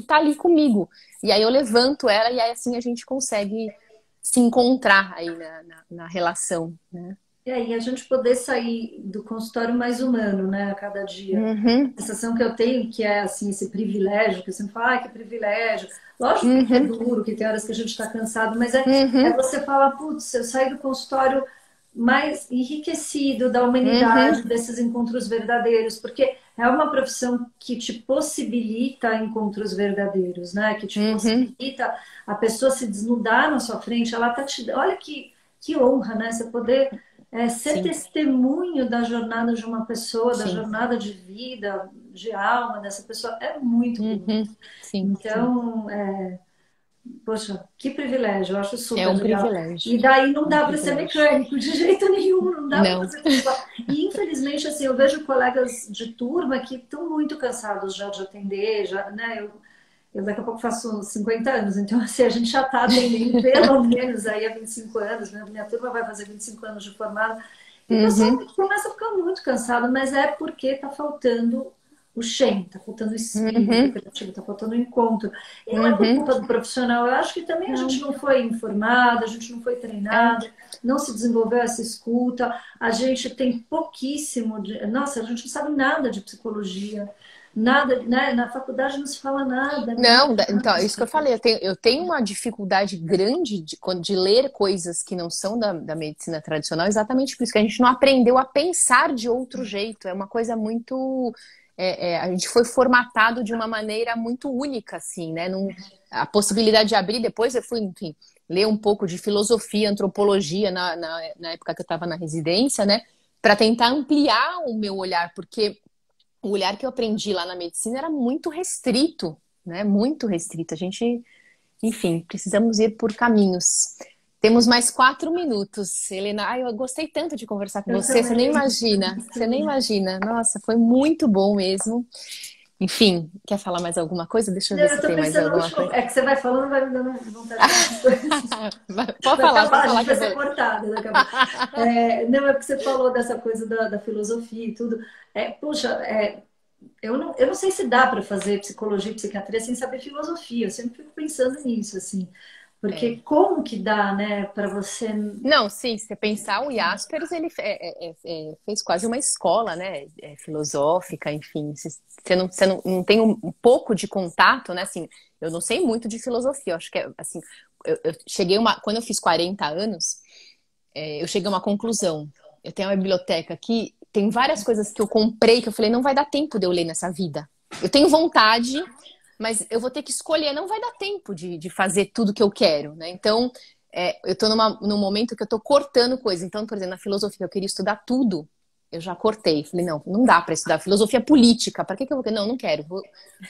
tá ali comigo. E aí eu levanto ela e aí assim a gente consegue se encontrar aí na relação, né? E aí, a gente poder sair do consultório mais humano, né, a cada dia. A sensação que eu tenho, que é, assim, esse privilégio, que eu sempre falo, que privilégio. Lógico que é duro, que tem horas que a gente está cansado, mas é você falar, putz, eu saí do consultório mais enriquecido da humanidade, desses encontros verdadeiros, porque é uma profissão que te possibilita encontros verdadeiros, né, que te possibilita a pessoa se desnudar na sua frente, ela tá te... Olha que honra, né, você poder... ser testemunho da jornada de uma pessoa, da jornada de vida, de alma dessa pessoa, é muito bonito. Então, poxa, que privilégio, eu acho super legal. Privilégio. E daí não dá para ser mecânico de jeito nenhum, não dá para fazer tudo igual. E infelizmente, assim, eu vejo colegas de turma que estão muito cansados já de atender, já, né? Eu daqui a pouco faço 50 anos, então assim, a gente já está atendendo pelo menos aí há 25 anos, né? Minha turma vai fazer 25 anos de formada. E o pessoal começa a ficar muito cansado, mas é porque está faltando o Shen, está faltando o espírito criativo, está faltando o encontro. E não é por culpa do profissional, eu acho que também a gente não foi informada, a gente não foi treinada, não se desenvolveu essa escuta, a gente tem pouquíssimo Nossa, a gente não sabe nada de psicologia. Nada, né? Na faculdade não se fala nada. Não, então, isso que eu falei, eu tenho uma dificuldade grande de ler coisas que não são da medicina tradicional, exatamente por isso, que a gente não aprendeu a pensar de outro jeito. É uma coisa muito... a gente foi formatado de uma maneira muito única, assim, né? A possibilidade de abrir, depois eu fui, enfim, ler um pouco de filosofia, antropologia na época que eu estava na residência, né? Para tentar ampliar o meu olhar, porque... O olhar que eu aprendi lá na medicina era muito restrito, né? Muito restrito. A gente, enfim, precisamos ir por caminhos. Temos mais 4 minutos. Helena, eu gostei tanto de conversar com você, você nem imagina. Você nem imagina. Nossa, foi muito bom mesmo. Enfim, quer falar mais alguma coisa? Deixa eu Não, ver eu se tô tem mais pensando no alguma último. coisa. É que você vai falando, vai me dando vontade de falar umas coisas. Pode Vai acabar, a falar gente que vai eu ser vou. cortada daqui a pouco. Não, é porque você falou dessa coisa da filosofia e tudo. Puxa, eu não sei se dá para fazer psicologia e psiquiatria sem saber filosofia. Eu sempre fico pensando nisso, assim. Porque É. como que dá, né, para você. Não, sim, se você pensar, o Jaspers, ele fez quase uma escola, né, filosófica, enfim. Se você não tem um pouco de contato, né, assim, eu não sei muito de filosofia, eu acho que, assim, quando eu fiz 40 anos, eu cheguei a uma conclusão. Eu tenho uma biblioteca aqui, tem várias coisas que eu comprei que eu falei, não vai dar tempo de eu ler nessa vida. Eu tenho vontade, mas eu vou ter que escolher, não vai dar tempo de fazer tudo que eu quero, né? Então, eu tô num momento que eu tô cortando coisas. Então, por exemplo, na filosofia, eu queria estudar tudo, eu já cortei. Falei, não, não dá para estudar filosofia política. Para que eu vou? Não, não quero.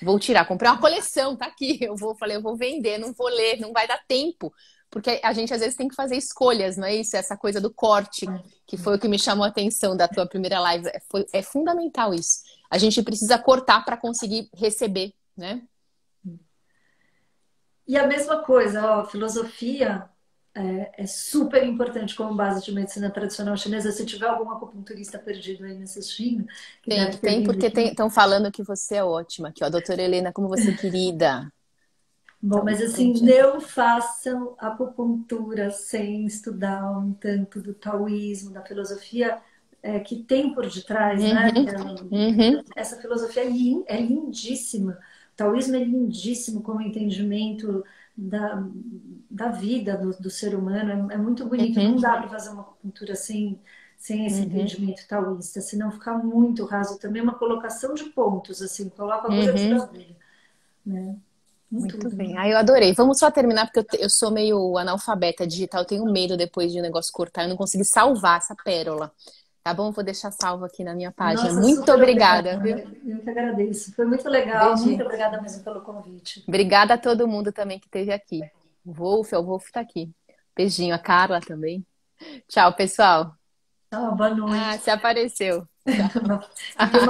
Vou tirar. Comprei uma coleção, tá aqui. Falei, eu vou vender, não vou ler, não vai dar tempo. Porque a gente às vezes tem que fazer escolhas, não é isso? Essa coisa do corte, que foi o que me chamou a atenção da tua primeira live. É fundamental isso. A gente precisa cortar para conseguir receber, né? E a mesma coisa, ó, filosofia é super importante como base de medicina tradicional chinesa. Se tiver algum acupunturista perdido aí me assistindo, que deve ter Tem, vindo porque aqui. estão falando que você é ótima aqui, ó. Doutora Helena, como você é querida. Bom, Então, mas assim, não façam acupuntura sem estudar um tanto do taoísmo, da filosofia que tem por detrás, né? uhum, uhum, Essa filosofia é lindíssima. O taoísmo é lindíssimo como entendimento da, da vida do ser humano. É muito bonito. Não uhum, dá para fazer uma acupuntura sem esse uhum, entendimento taoísta, senão fica muito raso. Também uma colocação de pontos, assim, coloca a agulha antes da uhum. agulha, né? Em Muito tudo. bem. Ah, eu adorei. Vamos só terminar, porque eu sou meio analfabeta digital. Eu tenho medo depois de o negócio cortar. Eu não consegui salvar essa pérola. Tá bom? Vou deixar salvo aqui na minha página. Nossa, Muito super obrigada, obrigada. viu? Eu que agradeço. Foi muito legal. Muito Beijinho. obrigada mesmo pelo convite. Obrigada a todo mundo também que esteve aqui. O Wolf tá aqui. Beijinho. A Carla também. Tchau, pessoal. Tchau, boa Ah, noite. você apareceu. Tchau. Fiquei